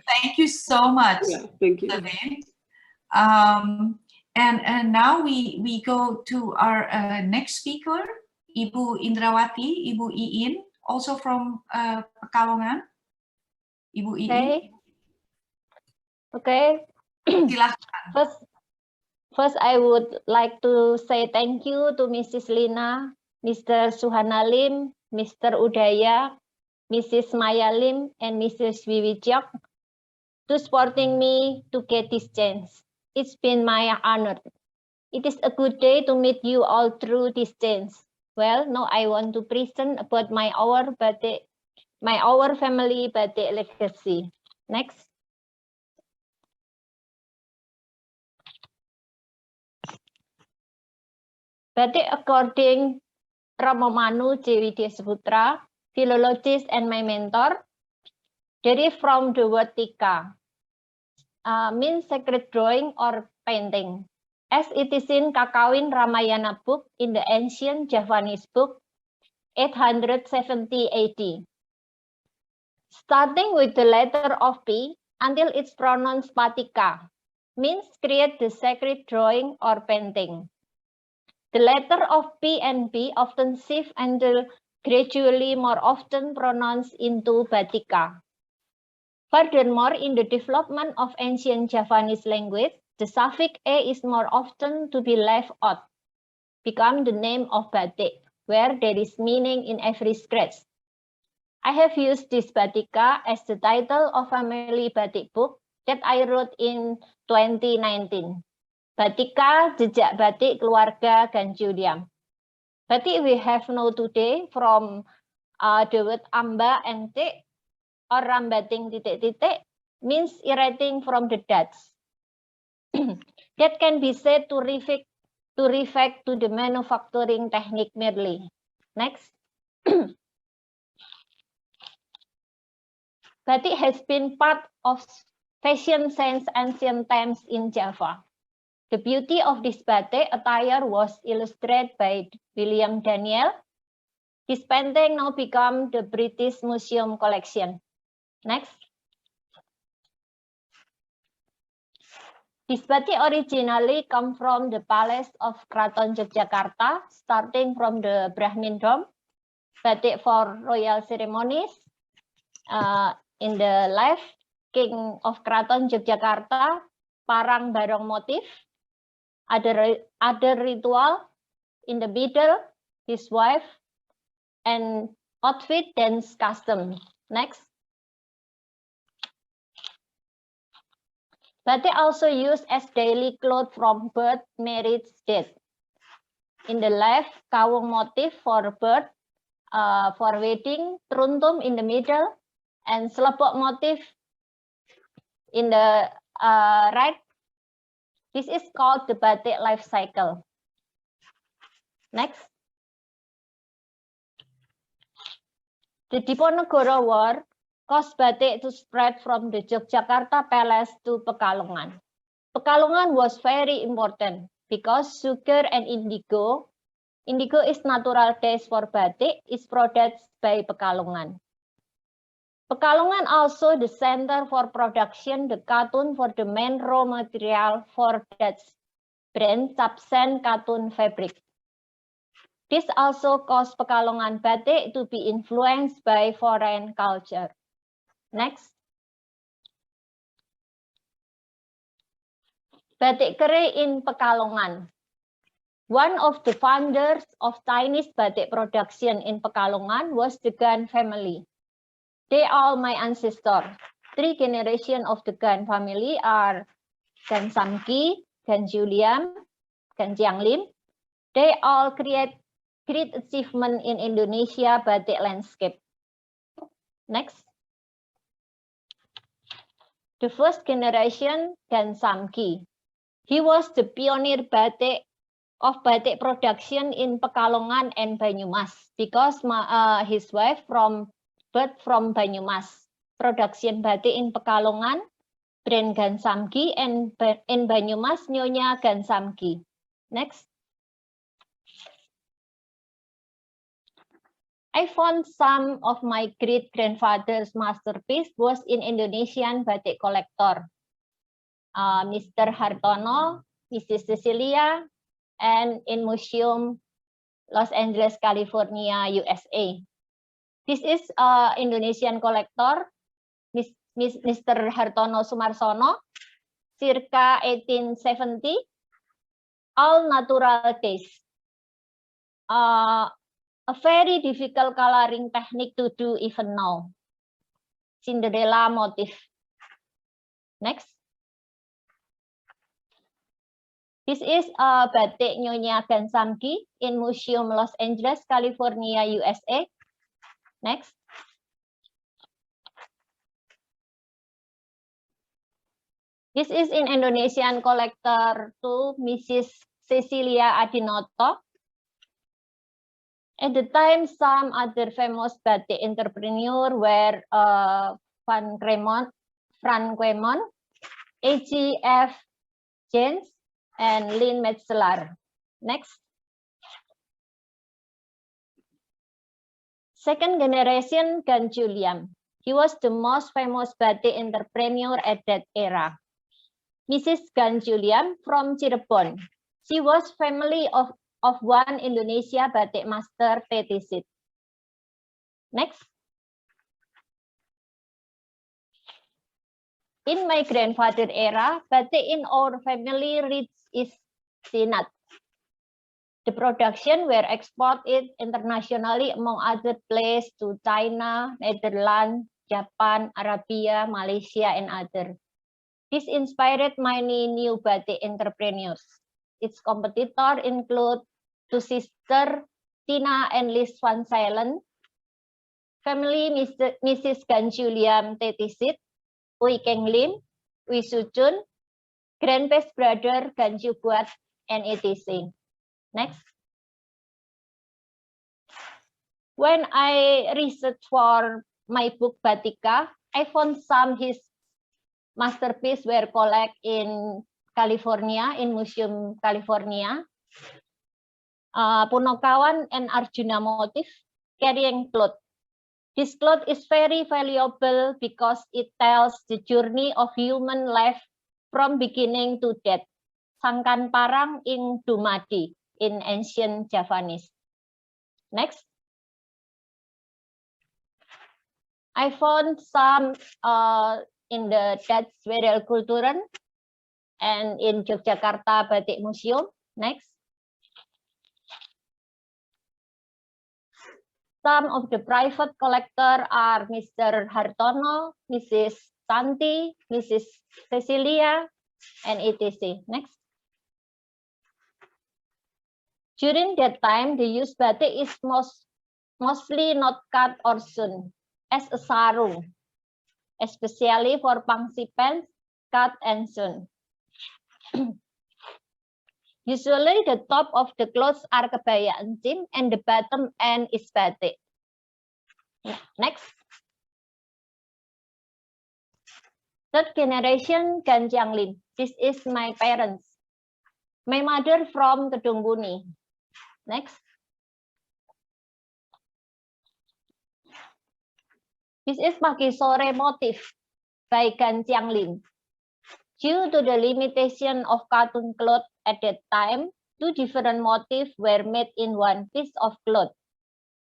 Thank you so much. Yeah, thank you. Sabine. And now we go to our next speaker, Ibu Indrawati, Ibu Iin, also from Pekalongan. Ibu Iin. Okay. Silahkan. First, I would like to say thank you to Mrs. Lina, Mr. Suhana Lim, Mr. Udaya, Mrs. Maya Lim, and Mrs. Widjaja to supporting me to get this chance. It's been my honor. It is a good day to meet you all through this chance. Well, now I want to present about our family batik legacy. Next. Batik, according Ramamanu J. Widyasaputra, philologist and my mentor, derived from the word tika, means sacred drawing or painting, as it is in Kakawin Ramayana book in the ancient Javanese book 870 AD. Starting with the letter of P until it's pronounced patika, means create the sacred drawing or painting. The letter of P and B often shift until gradually more often pronounced into batika. Furthermore, in the development of ancient Javanese language, the suffix a is more often to be left out, become the name of batik, where there is meaning in every scratch. I have used this batika as the title of family batik book that I wrote in 2019. Batika, Jejak Batik Keluarga Ganjuliam. Batik we have known today from the word amba and tik or rambating titik-titik means writing from the Dutch. That can be said to refer to the manufacturing technique merely. Next. Batik has been part of fashion since ancient times in Java. The beauty of this batik attire was illustrated by William Daniel. His painting now become the British Museum collection. Next. This batik originally come from the palace of Kraton Yogyakarta, starting from the Brahmin Dome, batik for royal ceremonies. In the life, King of Kraton Yogyakarta, parang barong motif. Other ritual in the middle, his wife, and outfit dance custom. Next. Batik also used as daily clothes from birth, marriage, death. In the left, kawung motif for birth, for wedding, truntum in the middle, and slopok motif in the right. This is called the batik life cycle. Next. The Diponegoro War caused batik to spread from the Yogyakarta Palace to Pekalongan. Pekalongan was very important because sugar and indigo is natural taste for batik, is produced by Pekalongan. Pekalongan also the center for production the cartoon for the main raw material for that brand Subsen cartoon fabric. This also caused Pekalongan batik to be influenced by foreign culture. Next. Batik kere in Pekalongan. One of the founders of Chinese batik production in Pekalongan was the Gan family. They are my ancestors. 3 generations of the Gan family are Gan Samki, Gan Juliam, Gan Jiang Lim. They all create great achievement in Indonesia batik landscape. Next. The first generation, Gan Samki. He was the pioneer of batik production in Pekalongan and Banyumas because his wife from Banyumas. Production batik in Pekalongan, brand Gan Samki, and in Banyumas, Nyonya Gan Samki. Next. I found some of my great-grandfather's masterpiece was in Indonesian batik collector. Mr. Hartono, Mrs. Cecilia, and in Museum Los Angeles, California, USA. This is Indonesian collector, Mr. Hartono Sumarsono, circa 1870, all natural taste. A very difficult coloring technique to do even now. Cinderella motif. Next. This is batik Nyonya Gan Samki in Museum Los Angeles, California, USA. Next. This is in Indonesian collector to Mrs. Cecilia Adinoto. At the time, some other famous batik entrepreneur were Van Cremon, A.G.F. James, and Lynn Metzler. Next. Second generation, Gan Juliam. He was the most famous batik entrepreneur at that era. Mrs. Gan Juliam from Cirebon. She was family of one Indonesia batik master Petisit. Next. In my grandfather era, batik in our family reached its zenith. The production were exported internationally among other places to China, Netherlands, Japan, Arabia, Malaysia, and others. This inspired many new batik entrepreneurs. Its competitors include two sisters, Tina and Liz Van Sailen, family Mrs. Gan Juliam Tetisit, Oey Lim, Oey Soe Tjoen, grandpa's brother Gan Jubuat, and etc. Next. When I researched for my book Batika, I found some his masterpiece were collected in California, in Museum California. Punokawan and Arjuna motif carrying cloth. This cloth is very valuable because it tells the journey of human life from beginning to death. Sangkan parang ing dumadi in ancient Javanese. Next. I found some in the Dutch Wereld Culturen and in Yogyakarta Batik Museum. Next. Some of the private collectors are Mr. Hartono, Mrs. Santi, Mrs. Cecilia, and etc. Next. During that time, the use batik is mostly not cut or sewn as a sarung, especially for pangsi pants, cut and sewn. Usually, the top of the clothes are kebaya encim and the bottom end is batik. Next. Third generation Gan Jiang Lim. This is my parents. My mother from Kedung Buni. Next. This is Pagi Sore motif by Gan Chiang Lim. Due to the limitation of cartoon cloth at that time, 2 different motifs were made in one piece of cloth.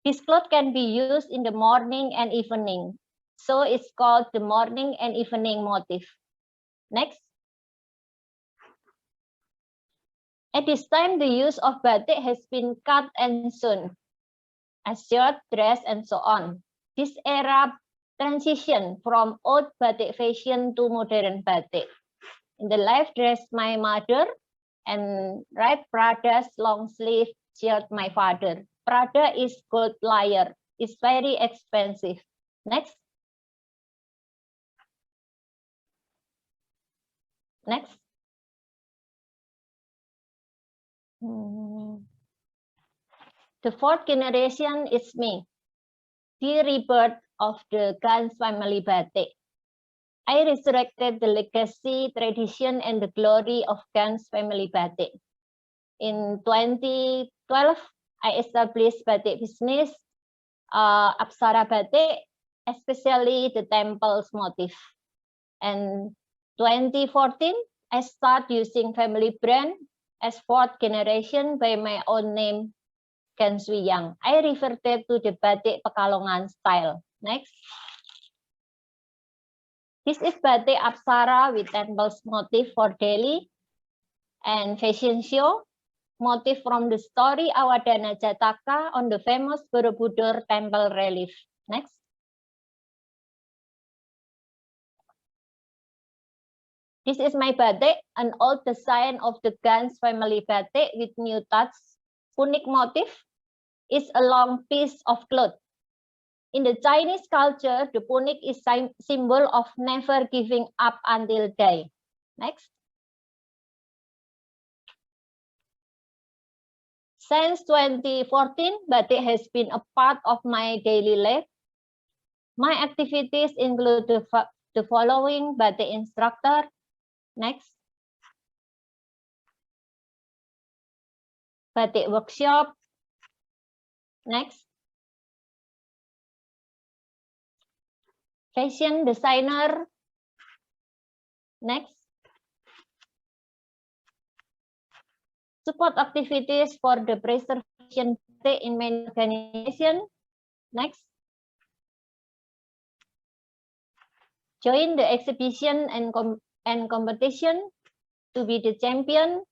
This cloth can be used in the morning and evening, so it's called the morning and evening motif. Next. At this time, the use of batik has been cut and sewn, as shirt, dress, and so on. This era transition from old batik fashion to modern batik. In the left dress, my mother, and right Prada's long sleeve shirt, my father. Prada is gold layer. It's very expensive. Next. Next. The 4th generation is me, the rebirth of the Gans family batik. I resurrected the legacy, tradition, and the glory of Gans family batik. In 2012, I established batik business, Apsara Batik, especially the temples motif. And 2014, I start using family brand as 4th generation by my own name, Gan Sui Yang. I reverted to the Batik Pekalongan style. Next. This is Batik Apsara with temples motif for daily and fashion show. Motif from the story Awadana Jataka on the famous Borobudur temple relief. Next. This is my batik, an old design of the Gans family batik with new touch. Punik motif is a long piece of cloth. In the Chinese culture, the punik is a symbol of never giving up until die. Next. Since 2014, batik has been a part of my daily life. My activities include the following: batik instructor. Next. Batik workshop. Next. Fashion designer. Next. Support activities for the preservation batik in many organizations. Next. Join the exhibition and competition to be the champion.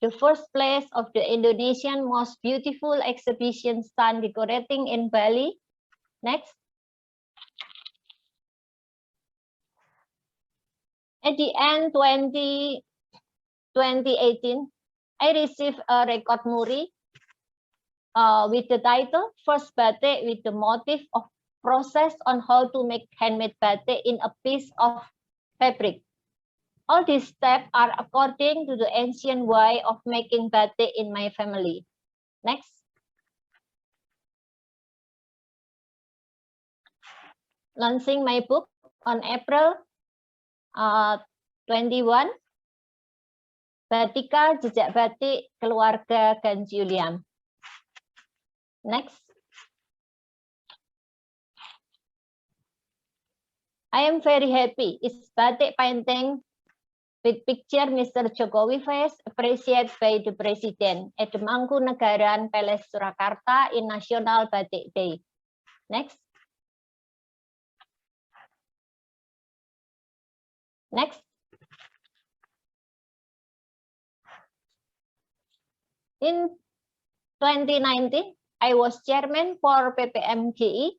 The first place of the Indonesian most beautiful exhibition stand decorating in Bali. Next. At the end 2018, I received a record muri with the title First Batik with the motif of process on how to make handmade batik in a piece of fabric. All these steps are according to the ancient way of making batik in my family. Next. Launching my book on April 21. Batika, Jejak Batik Keluarga Gan Sui Liem. Next. I am very happy. It's batik painting with picture Mr. Jokowi face appreciated by the President at the Mangkunegaran Palace Surakarta in National Batik Day. Next. Next. In 2019, I was chairman for PPMGI,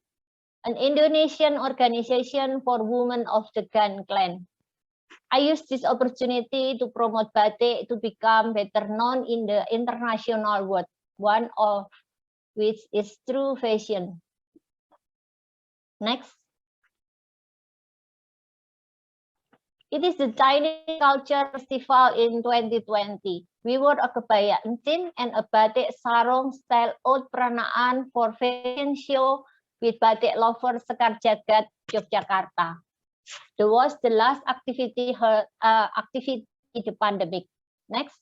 an Indonesian organization for women of the Gan clan. I used this opportunity to promote batik to become better known in the international world, one of which is true fashion. Next. It is the Chinese Culture Festival in 2020. We wore a kebaya encin and a batik sarung style old Peranakan for fashion show with batik lover Sekar Jagat, Yogyakarta. That was the last activity in the pandemic. Next.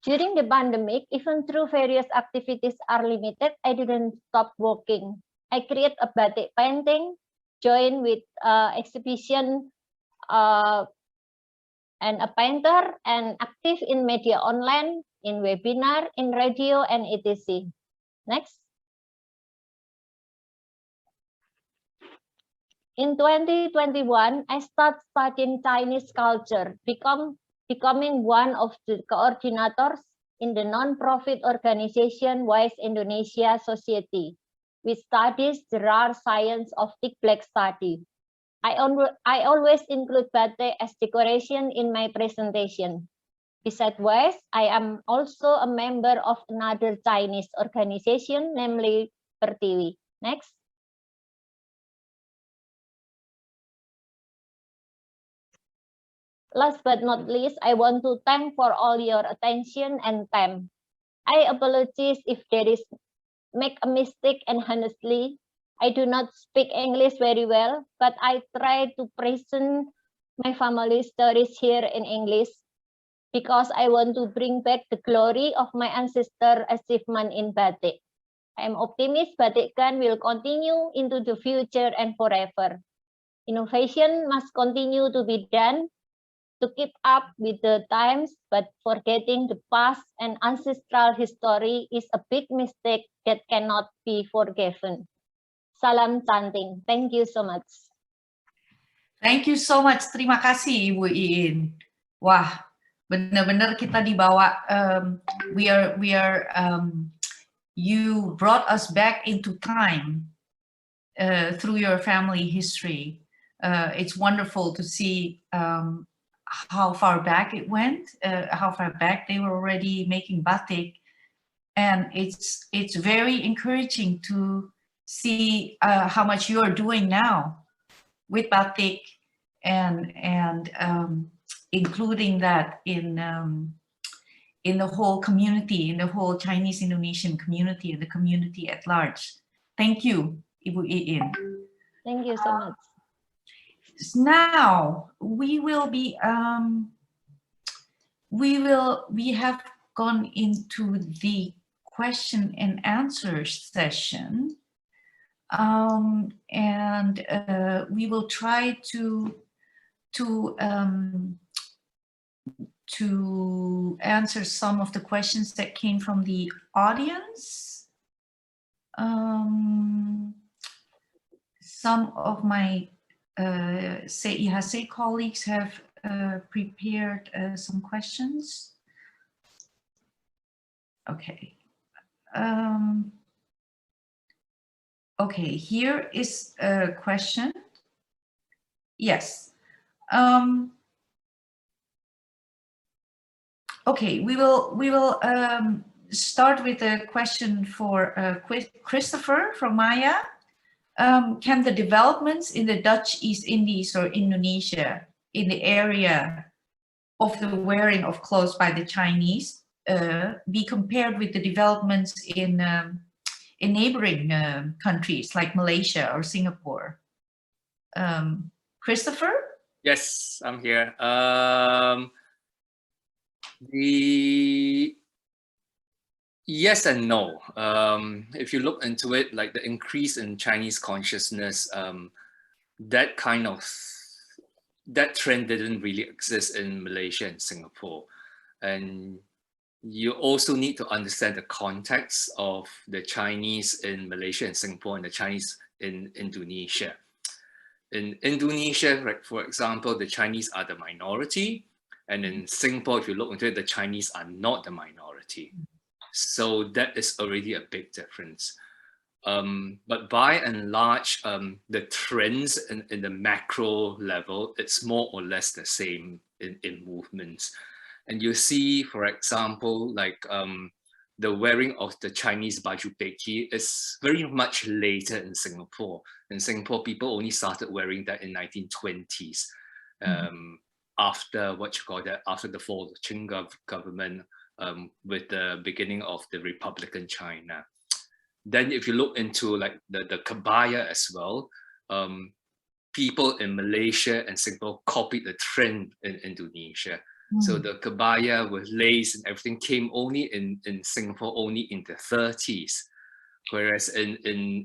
During the pandemic, even though various activities are limited, I didn't stop working. I create a batik painting, join with exhibition and a painter, and active in media online, in webinar, in radio, and etc. Next. In 2021, I start studying Chinese culture, becoming one of the coordinators in the non-profit organization Wise Indonesia Society, which studies the rare science of thick black study. I always include batik as decoration in my presentation. Besides Wise, I am also a member of another Chinese organization, namely Pertiwi. Next. Last but not least, I want to thank for all your attention and time. I apologize if there is make a mistake, and honestly, I do not speak English very well, but I try to present my family stories here in English because I want to bring back the glory of my ancestor achievement in batik. I am optimistic Batikkan will continue into the future and forever. Innovation must continue to be done to keep up with the times, but forgetting the past and ancestral history is a big mistake that cannot be forgiven. Salam canting. Thank you so much. Thank you so much. Terima kasih Ibu Iin. Wah, benar-benar kita dibawa. You brought us back into time through your family history. It's wonderful to see how far back it went, how far back they were already making batik, and it's very encouraging to see how much you are doing now with batik, and including that in the whole community, in the whole Chinese Indonesian community, and the community at large. Thank you, Ibu Iin. Thank you so much. Now we have gone into the question and answer session, and we will try to answer some of the questions that came from the audience. Some of my CIHC colleagues have prepared some questions. Okay. Okay, here is a question. Yes. Okay, we will start with a question for Christopher from Maya. Can the developments in the Dutch East Indies or Indonesia in the area of the wearing of clothes by the Chinese be compared with the developments in neighboring countries like Malaysia or Singapore? Christopher? Yes, I'm here. The yes and no. If you look into it, like the increase in Chinese consciousness, that trend didn't really exist in Malaysia and Singapore. And you also need to understand the context of the Chinese in Malaysia and Singapore and the Chinese in Indonesia. In Indonesia, like, for example, the Chinese are the minority. And in Singapore, if you look into it, the Chinese are not the minority. So that is already a big difference. But by and large, the trends in the macro level, it's more or less the same in movements. And you see, for example, like the wearing of the Chinese baju peki is very much later in Singapore. In Singapore, people only started wearing that in 1920s. After after the fall of the Qing government, with the beginning of the Republican China. Then if you look into like the kebaya as well, people in Malaysia and Singapore copied the trend in Indonesia. So the kebaya with lace and everything came only in Singapore only in the 30s. Whereas in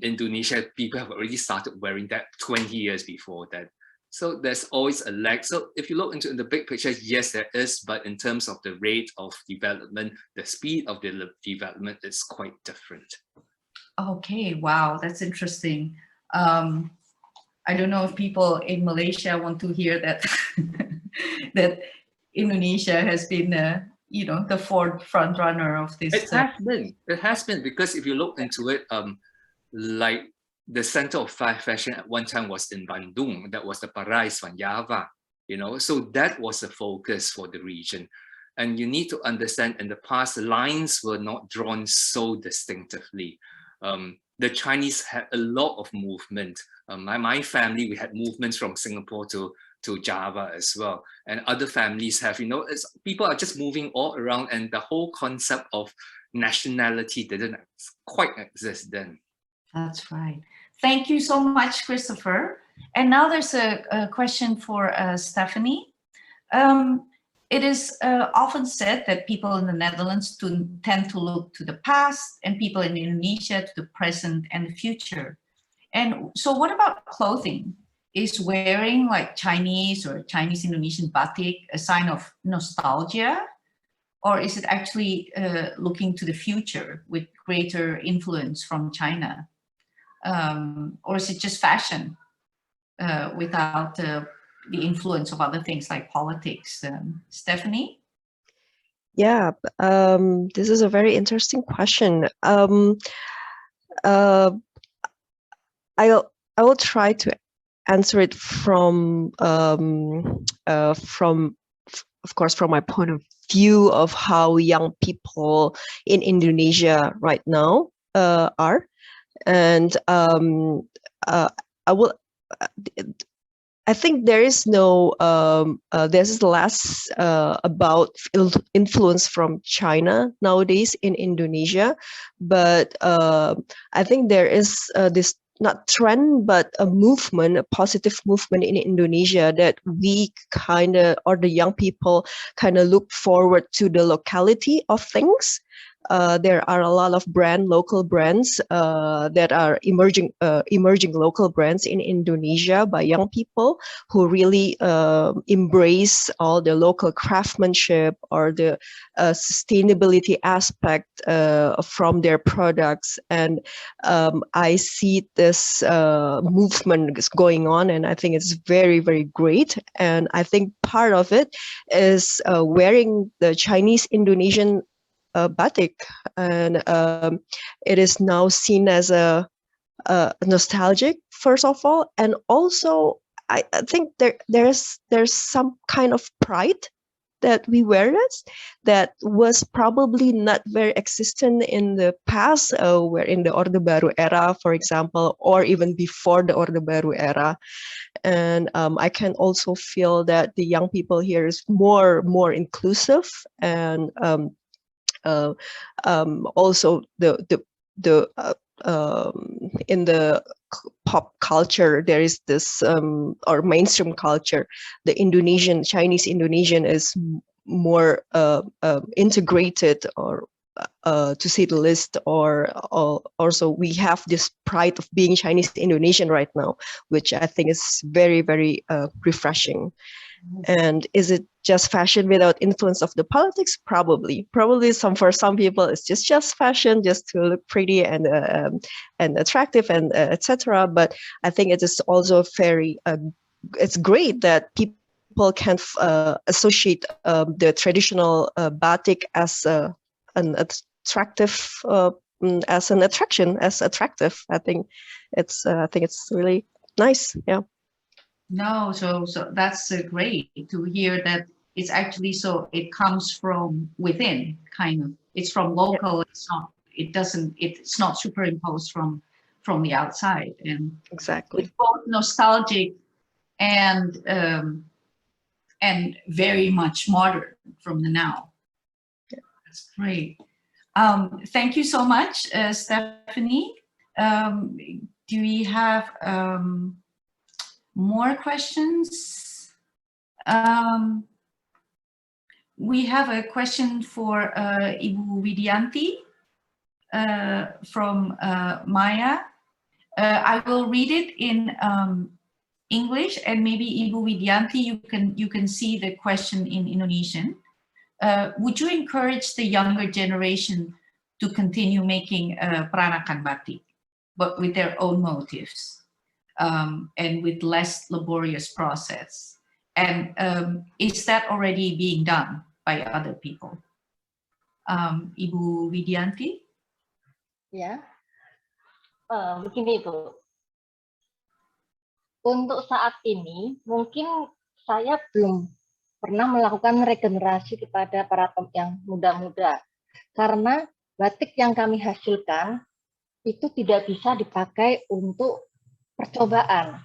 Indonesia, people have already started wearing that 20 years before that. So there's always a lag. So if you look into the big picture, yes, there is, but in terms of the rate of development, the speed of the development is quite different. Okay, wow, that's interesting. I don't know if people in Malaysia want to hear that that Indonesia has been, you know, the front runner of this. It has been because if you look into it, like the center of fashion at one time was in Bandung. That was the Parais van Java, you know. So that was the focus for the region. And you need to understand, in the past, the lines were not drawn so distinctively. The Chinese had a lot of movement. My family, we had movements from Singapore to Java as well. And other families have, you know, people are just moving all around, and the whole concept of nationality didn't quite exist then. That's right. Thank you so much, Christopher. And now there's a question for Stephanie. It is often said that people in the Netherlands tend to look to the past, and people in Indonesia to the present and the future. And so what about clothing? Is wearing like Chinese or Chinese Indonesian batik a sign of nostalgia? Or is it actually looking to the future with greater influence from China? Or is it just fashion without the influence of other things like politics? Stephanie? Yeah, this is a very interesting question. I will try to answer it from of course, from my point of view of how young people in Indonesia right now are. And I think there is no, there's less about influence from China nowadays in Indonesia, but I think there is this not trend, but a movement, a positive movement in Indonesia that we kind of, or the young people kind of look forward to the locality of things. There are a lot of local brands that are emerging local brands in Indonesia by young people who really embrace all the local craftsmanship or the sustainability aspect from their products. And I see this movement is going on, and I think it's very, very great. And I think part of it is wearing the Chinese Indonesian batik, and it is now seen as a nostalgic, first of all, and also I think there's some kind of pride that we wear this that was probably not very existent in the past, where in the Orde Baru era, for example, or even before the Orde Baru era. And I can also feel that the young people here is more inclusive, and also in the pop culture there is this or mainstream culture, the Chinese Indonesian is more integrated, or to say the least, or also we have this pride of being Chinese Indonesian right now, which I think is very, very refreshing. And is it just fashion without influence of the politics? Probably for some people it's just fashion, just to look pretty and attractive and etc. But I think it is also very it's great that people can associate the traditional batik as an attractive as an attraction, as attractive. I think it's really nice. Yeah. No, so that's great to hear that it's actually, so it comes from within, kind of. It's from local. Yeah. It's not superimposed from the outside, and exactly, it's both nostalgic and very much modern from the now. Yeah. That's great. Thank you so much, Stephanie. Do we have more questions? We have a question for Ibu Widianti from Maya. I will read it in English, and maybe Ibu Widianti, you can see the question in Indonesian. Would you encourage the younger generation to continue making Peranakan batik, but with their own motives and with less laborious process? And is that already being done by other people? Ibu Widianti? Ya, begini Bu. Untuk saat ini, mungkin saya belum pernah melakukan regenerasi kepada para yang muda-muda. Karena batik yang kami hasilkan itu tidak bisa dipakai untuk percobaan.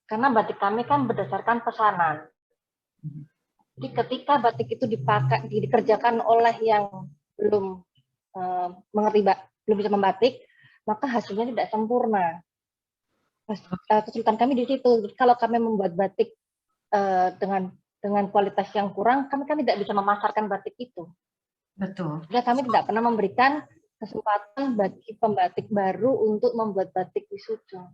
Karena batik kami kan berdasarkan pesanan. Jadi ketika batik itu dikerjakan oleh yang belum belum bisa membatik, maka hasilnya tidak sempurna. Kesulitan kami di situ. Kalau kami membuat batik dengan kualitas yang kurang, kami kan tidak bisa memasarkan batik itu. Betul. Jadi kami tidak pernah memberikan kesempatan bagi pembatik baru untuk membuat batik di Tjoen.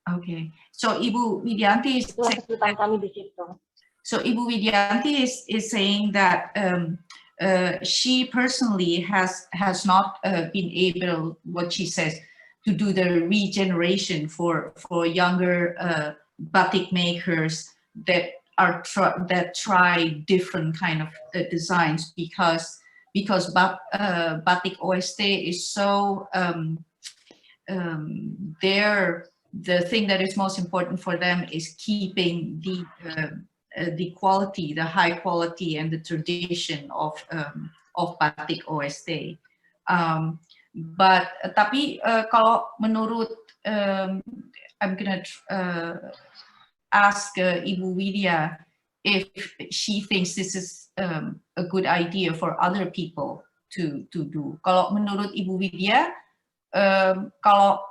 Okay, so Ibu Widianti is kesulitan kami di situ. So Ibu Widianti is saying that she personally has not been able, what she says, to do the regeneration for younger batik makers that try different kind of designs because batik OST is so the thing that is most important for them is keeping the quality, the high quality and the tradition of batik OST. Tapi kalau menurut I'm gonna ask Ibu Widya if she thinks this is a good idea for other people to do. Kalau menurut Ibu Widya, kalau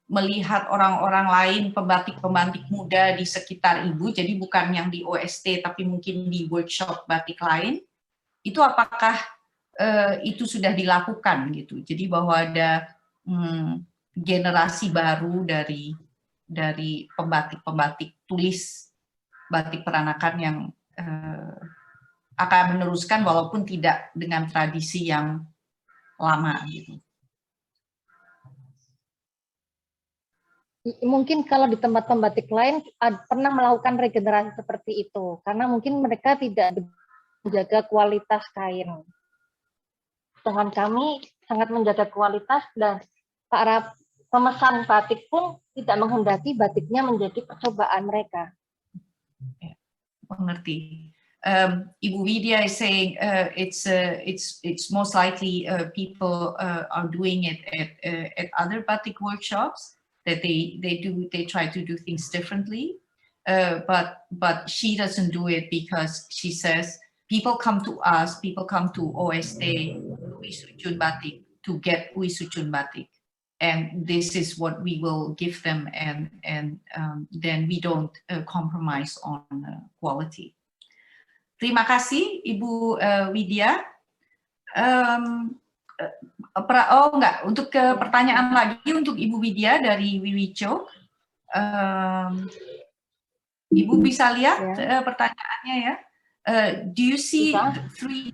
melihat orang-orang lain, pembatik-pembatik muda di sekitar Ibu, jadi bukan yang di OST tapi mungkin di workshop batik lain, itu apakah itu sudah dilakukan gitu? Jadi bahwa ada generasi baru dari pembatik-pembatik tulis batik Peranakan yang akan meneruskan walaupun tidak dengan tradisi yang lama gitu. Mungkin kalau di tempat pembatik lain pernah melakukan regenerasi seperti itu, karena mungkin mereka tidak menjaga kualitas kain. Dengan kami sangat menjaga kualitas dan para pemesan batik pun tidak menghendaki batiknya menjadi percobaan mereka. Mengerti. Ibu Widya is saying it's most likely people are doing it at other batik workshops. That they try to do things differently, but she doesn't do it because she says people come to us, people come to OST Oey Soe Tjoen batik to get Oey Soe Tjoen batik, and this is what we will give them, and then we don't compromise on quality. Terima kasih Ibu Widya. Untuk pertanyaan lagi untuk Ibu Widya dari Wiwico. Ibu bisa lihat pertanyaannya ya. Do you see 3D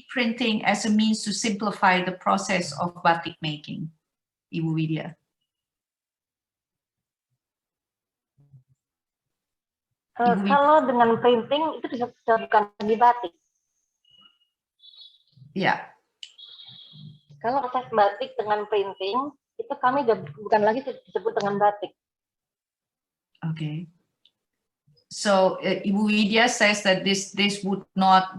printing as a means to simplify the process of batik making, Ibu Widya? Kalau dengan printing itu bisa bukan di batik. Ya. Kalau proses batik dengan printing itu kami bukan lagi disebut dengan batik. Okay. So Ibu Widya says that this could not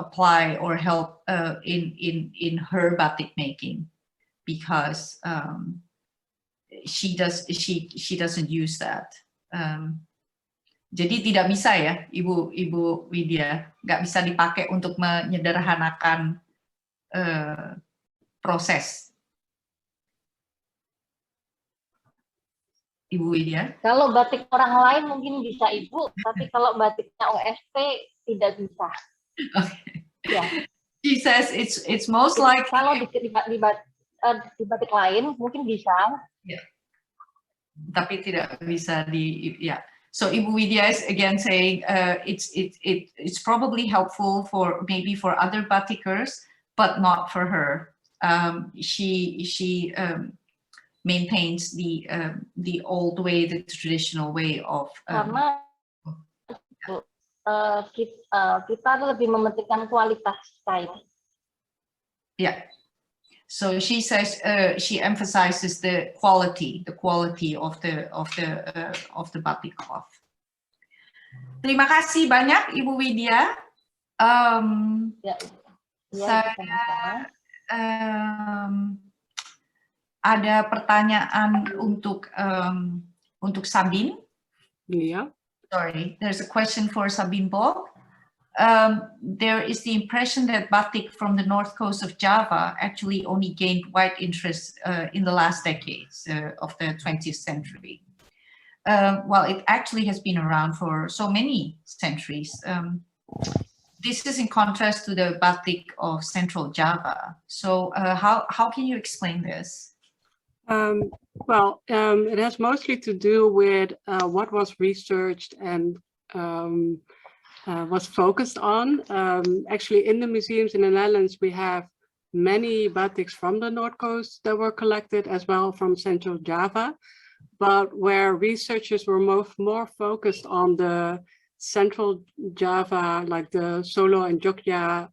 apply or help in her batik making because she doesn't use that. Jadi tidak bisa ya, Ibu Widya, nggak bisa dipakai untuk menyederhanakan proses. Ibu Widya? Kalau batik orang lain mungkin bisa Ibu, tapi kalau batiknya OST tidak bisa. Okay. Ya. She says it's most likely. Kalau di batik lain mungkin bisa. Yeah. Tapi tidak bisa yeah. So Ibu Widya is again saying it's probably helpful for maybe for other batikers, but not for her. She maintains the old way, the traditional way of. Karena kita lebih mementingkan kualitas kain. Yeah. So she says she emphasizes the quality of the batik cloth. Terima kasih banyak Ibu Widya. Saya ada pertanyaan untuk Sabine. Yeah. Sorry, there's a question for Sabine Bolk. There is the impression that batik from the north coast of Java actually only gained wide interest in the last decades of the 20th century. While it actually has been around for so many centuries. This is in contrast to the batik of Central Java. So how can you explain this? It has mostly to do with what was researched and was focused on. Actually, in the museums in the Netherlands, we have many batiks from the North Coast that were collected, as well from Central Java. But where researchers were more focused on the Central Java, like the Solo and Jogja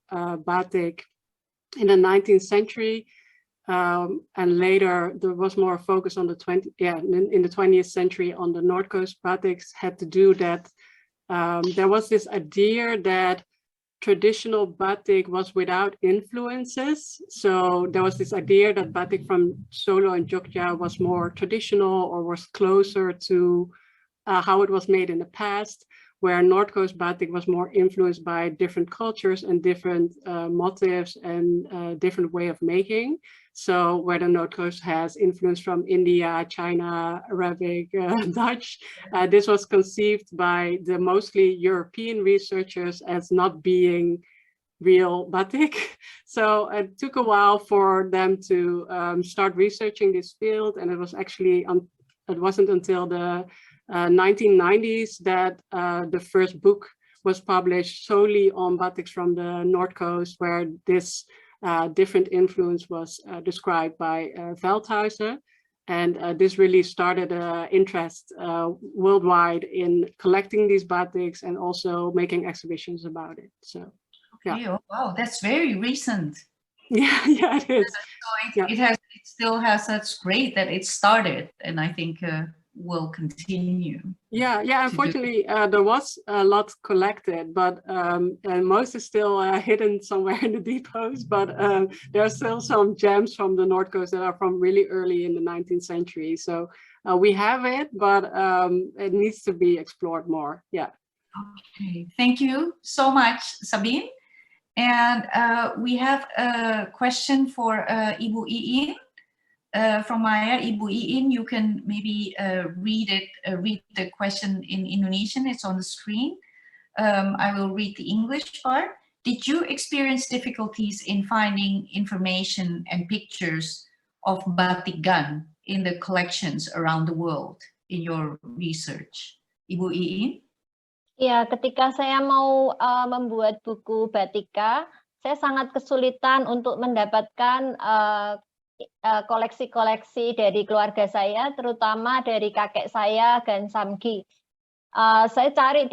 batik in the 19th century. And later there was more focus on in the 20th century on the North Coast batiks, had to do that there was this idea that traditional batik was without influences. So there was this idea that batik from Solo and Jogja was more traditional or was closer to how it was made in the past, where North Coast batik was more influenced by different cultures and different motifs and different way of making. So where the North Coast has influence from India, China, Arabic, Dutch, this was conceived by the mostly European researchers as not being real batik. So it took a while for them to start researching this field, and it was actually it wasn't until the 1990s that the first book was published solely on batiks from the North Coast, where this different influence was described by Veldhuizen. And this really started interest worldwide in collecting these batiks and also making exhibitions about it. So, yeah. Okay, oh, wow, that's very recent. Yeah, it is. So it still has, that's great that it started, and I think will continue. Yeah. Unfortunately, there was a lot collected, but and most is still hidden somewhere in the depots. But there are still some gems from the North Coast that are from really early in the 19th century. So we have it, but it needs to be explored more. Yeah. Okay, thank you so much, Sabine. And we have a question for Ibu Iin. From Maya, Ibu Iin, you can maybe read the question in Indonesian. It's on the screen. I will read the English part. Did you experience difficulties in finding information and pictures of batik gun in the collections around the world in your research? Ibu Iin? Ya, ketika saya mau membuat buku batika, saya sangat kesulitan untuk mendapatkan koleksi-koleksi dari keluarga saya, terutama dari kakek saya dan Sangjit. Saya cari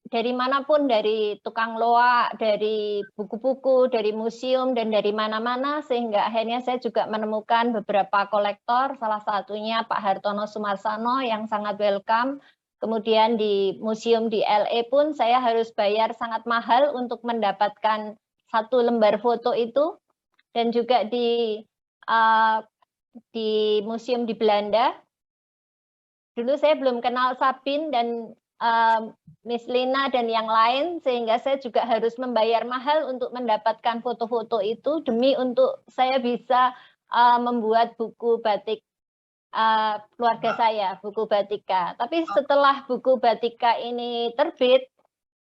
dari manapun, dari tukang loak, dari buku-buku, dari museum, dan dari mana-mana, sehingga akhirnya saya juga menemukan beberapa kolektor, salah satunya Pak Hartono Sumarsano yang sangat welcome. Kemudian di museum di LA pun saya harus bayar sangat mahal untuk mendapatkan satu lembar foto itu, dan juga di museum di Belanda. Dulu saya belum kenal Sabine dan Miss Lina dan yang lain, sehingga saya juga harus membayar mahal untuk mendapatkan foto-foto itu demi untuk saya bisa membuat buku batik keluarga saya, buku Batika. Tapi setelah buku Batika ini terbit,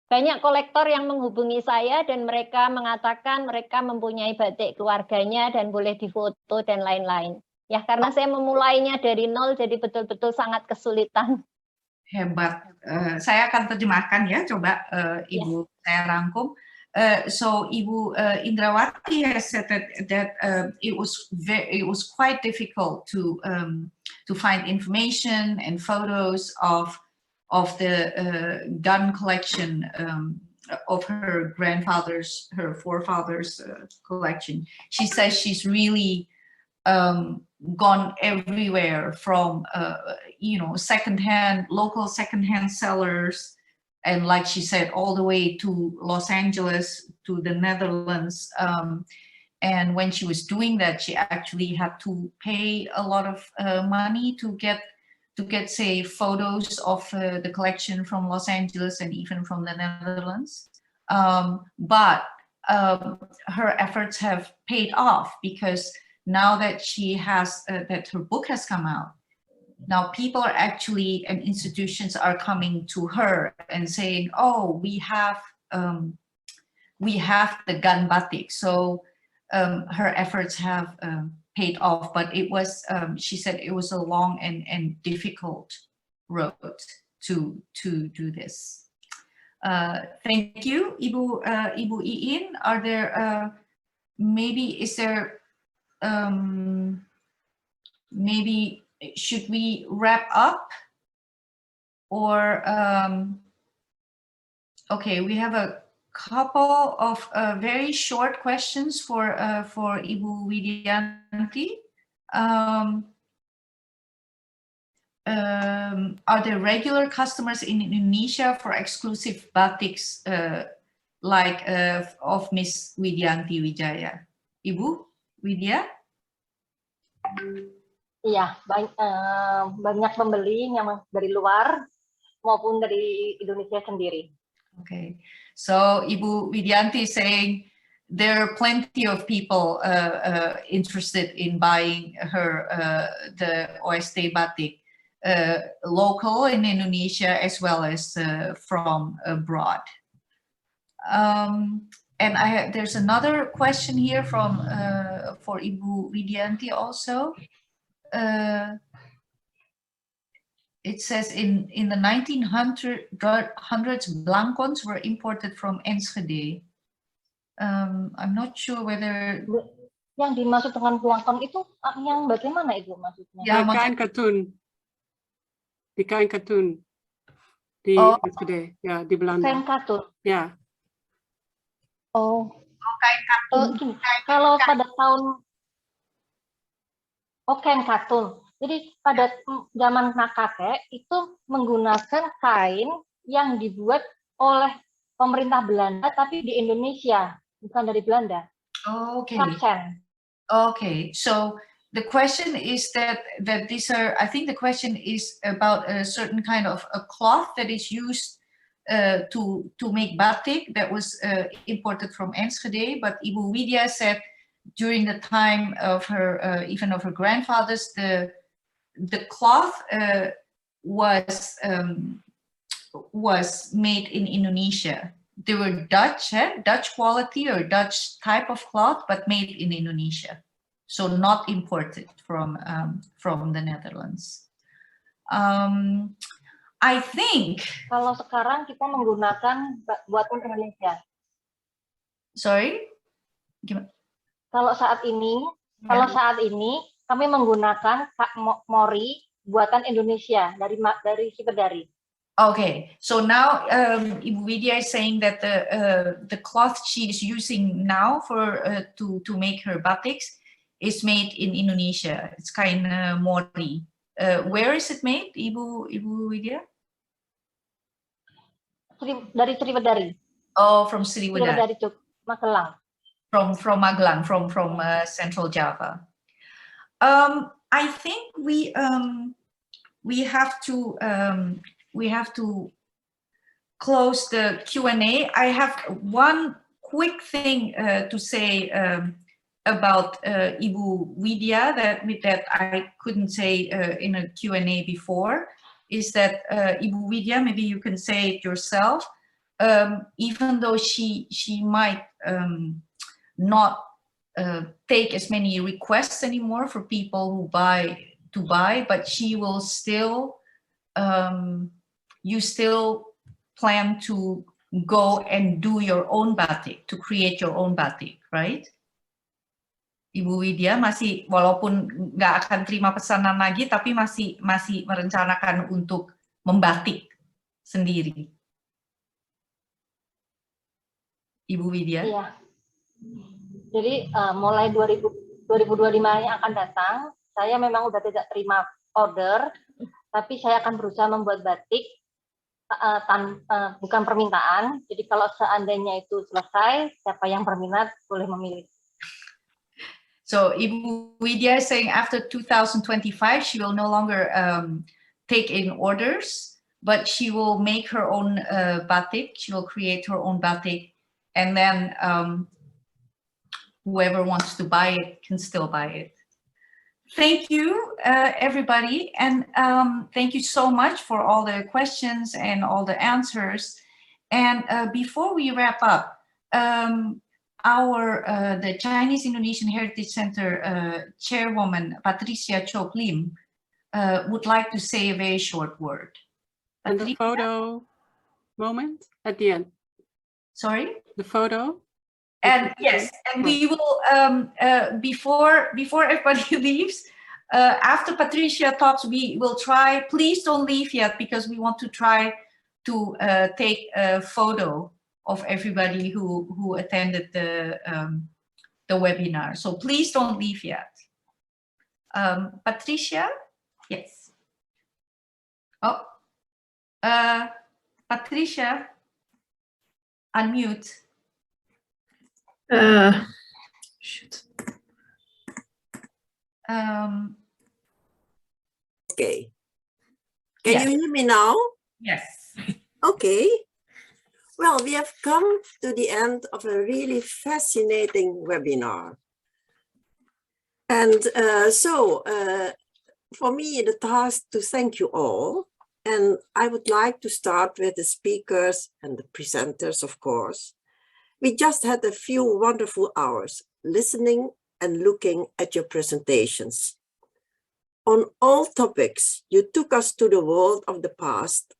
banyak kolektor yang menghubungi saya dan mereka mengatakan mereka mempunyai batik keluarganya dan boleh difoto dan lain-lain. Ya, karena saya memulainya dari nol, jadi betul-betul sangat kesulitan. Hebat. Saya akan terjemahkan ya, coba Ibu saya rangkum. So Ibu Indrawati has said that it was quite difficult to find information and photos of the gun collection of her grandfather's, her forefathers' collection. She says she's really gone everywhere from local secondhand sellers, and like she said, all the way to Los Angeles, to the Netherlands. And when she was doing that, she actually had to pay a lot of money to get, say, photos of the collection from Los Angeles and even from the Netherlands. But her efforts have paid off, because now that she has, that her book has come out, now people are actually, and institutions are coming to her and saying, oh, we have the gun batik. So her efforts have paid off, but it was, she said it was a long and difficult road to do this. Thank you, Ibu Iin. Are there, maybe, is there, maybe should we wrap up, or okay, we have a couple of very short questions for Ibu Widianti. Are there regular customers in Indonesia for exclusive batiks like of Miss Widianti Widjaja? Ibu Widya? Iya, banyak pembeli yang dari luar maupun dari Indonesia sendiri. Okay, so Ibu Widianti is saying there are plenty of people interested in buying her the OST batik, local in Indonesia as well as from abroad. And there's another question here from for Ibu Widianti also. It says in the 1900s, blancons were imported from Enschede. I'm not sure whether... Yang dimaksud dengan blankon itu yang bagaimana Ibu maksudnya? Ya, kain katun. Di kain katun. Di Enschede, ya, di Belanda. Kain katun? Ya. Oh, kain katun. Kalau pada tahun... kain katun. Jadi pada zaman kakek itu menggunakan kain yang dibuat oleh pemerintah Belanda, tapi di Indonesia, bukan dari Belanda. Okay. Kapsen. Okay, so the question is that these are, I think the question is about a certain kind of a cloth that is used to make batik that was imported from Enschede, but Ibu Widja said during the time of her, even of her grandfathers, the cloth was made in Indonesia. They were Dutch quality or Dutch type of cloth, but made in Indonesia, so not imported from the Netherlands. I think. Kalau sekarang kita menggunakan buatan Indonesia. Sorry. Gimana? Kalau saat ini kami menggunakan mori buatan Indonesia dari Sipedari. Okay, so now Ibu Widja is saying that the cloth she is using now for to make her batiks is made in Indonesia. It's kain mori. Where is it made, Ibu Widja? Dari Sriwedari. Oh, from Sriwedari. Sriwedari Magelang. From Magelang, from Central Java. I think we have to close the Q&A. I have one quick thing to say about Ibu Widya that I couldn't say in a Q&A before is that Ibu Widya, maybe you can say it yourself, even though she might not take as many requests anymore for people who buy, but she will still, you still plan to go and do your own batik, to create your own batik, right? Ibu Widya masih, walaupun nggak akan terima pesanan lagi, tapi masih merencanakan untuk membatik sendiri. Ibu Widya. Iya. Jadi mulai 2025 yang akan datang, saya memang udah tidak terima order, tapi saya akan berusaha membuat batik bukan permintaan. Jadi kalau seandainya itu selesai, siapa yang berminat boleh memilih. So Ibu Widya is saying after 2025, she will no longer take in orders, but she will make her own batik. She will create her own batik, and then whoever wants to buy it can still buy it. Thank you, everybody, and thank you so much for all the questions and all the answers. And before we wrap up, the Chinese Indonesian Heritage Center chairwoman, Patricia Tijook Liem, would like to say a very short word. And the photo moment at the end. Sorry? The photo? And yes, and we will, before everybody leaves, after Patricia talks, we will try, please don't leave yet, because we want to try to take a photo of everybody who attended the webinar. So please don't leave yet. Patricia? Yes. Oh, Patricia, unmute. Shoot. Okay. Can you hear me now? Yes. Okay. Well, we have come to the end of a really fascinating webinar. And for me, the task to thank you all. And I would like to start with the speakers and the presenters, of course. We just had a few wonderful hours listening and looking at your presentations. On all topics, you took us to the world of the past,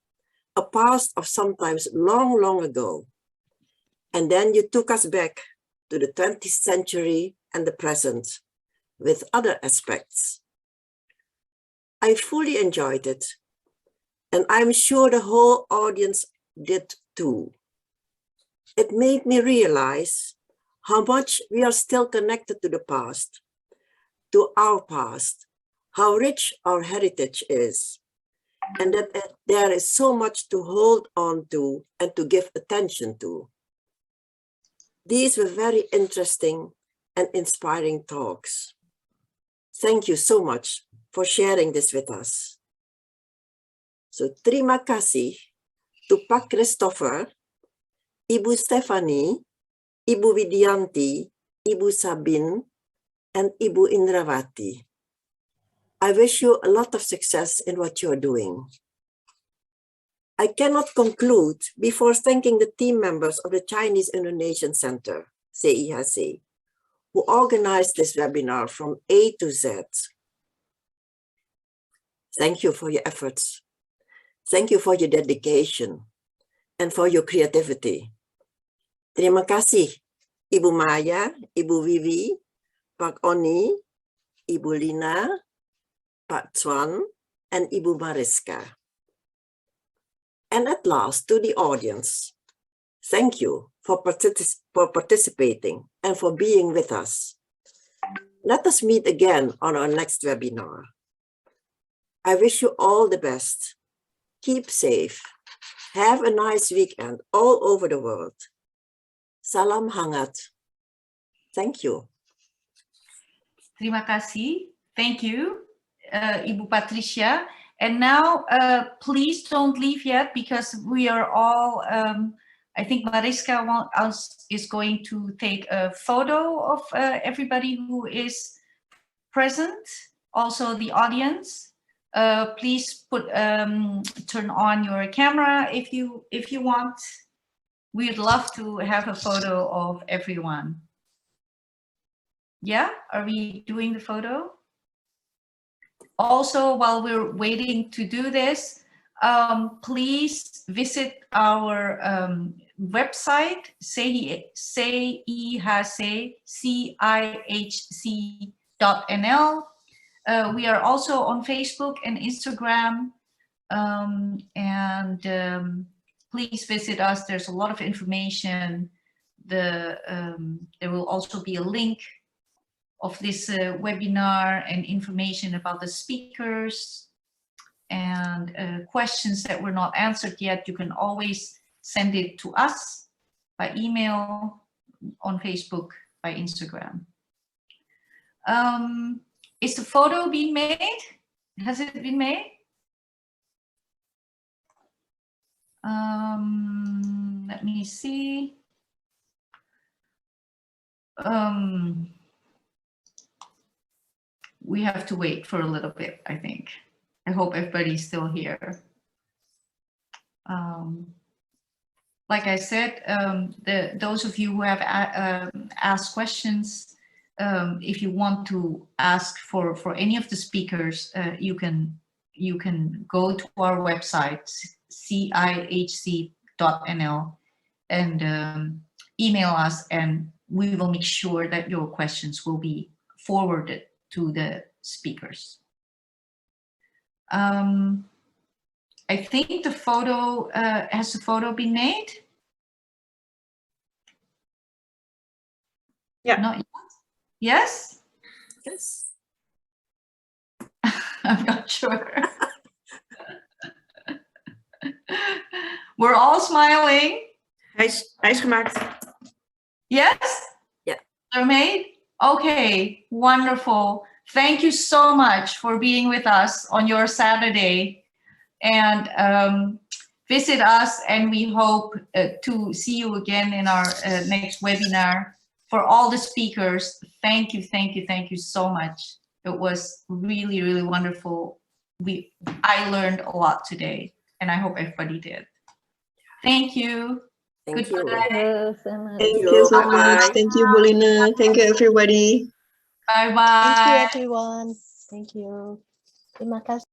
a past of sometimes long, long ago. And then you took us back to the 20th century and the present with other aspects. I fully enjoyed it, and I'm sure the whole audience did too. It made me realize how much we are still connected to the past, to our past, how rich our heritage is, and that there is so much to hold on to and to give attention to. These were very interesting and inspiring talks. Thank you so much for sharing this with us. So terima kasih to Pak Christopher, Ibu Stephanie, Ibu Widianti, Ibu Sabine, and Ibu Indrawati. I wish you a lot of success in what you're doing. I cannot conclude before thanking the team members of the Chinese Indonesian Center, CIHC, who organized this webinar from A to Z. Thank you for your efforts. Thank you for your dedication and for your creativity. Terima kasih, Ibu Maya, Ibu Vivi, Pak Oni, Ibu Lina, Pak Tjoen, and Ibu Mariska. And at last, to the audience, thank you for participating and for being with us. Let us meet again on our next webinar. I wish you all the best. Keep safe. Have a nice weekend all over the world. Salam hangat. Thank you. Terima kasih. Thank you, Ibu Patricia. And now, please don't leave yet, because we are all I think Mariska is going to take a photo of everybody who is present, also the audience. Please turn on your camera if you want. We'd love to have a photo of everyone. Yeah, are we doing the photo? Also, while we're waiting to do this, please visit our website, CIHC.nl. We are also on Facebook and Instagram, please visit us. There's a lot of information. There will also be a link of this webinar and information about the speakers and questions that were not answered yet. You can always send it to us by email, on Facebook, by Instagram. Is the photo being made? Has it been made? Let me see. We have to wait for a little bit, I think. I hope everybody's still here. Like I said, those of you who have asked questions, if you want to ask for any of the speakers, you can go to our website, CIHC.nl, and email us, and we will make sure that your questions will be forwarded to the speakers. I think the photo, has the photo been made? Yeah. Not yet? Yes? Yes. I'm not sure. We're all smiling. Hij is gemaakt. Yes? Yeah. They're made? Okay, wonderful. Thank you so much for being with us on your Saturday. And visit us, and we hope to see you again in our next webinar. For all the speakers, thank you so much. It was really, really wonderful. I learned a lot today, and I hope everybody did. Thank you. Thank you. Goodbye. Thank you so much. Thank you, Bolina. Thank you, everybody. Bye-bye. Thank you, everyone. Thank you. Terima kasih.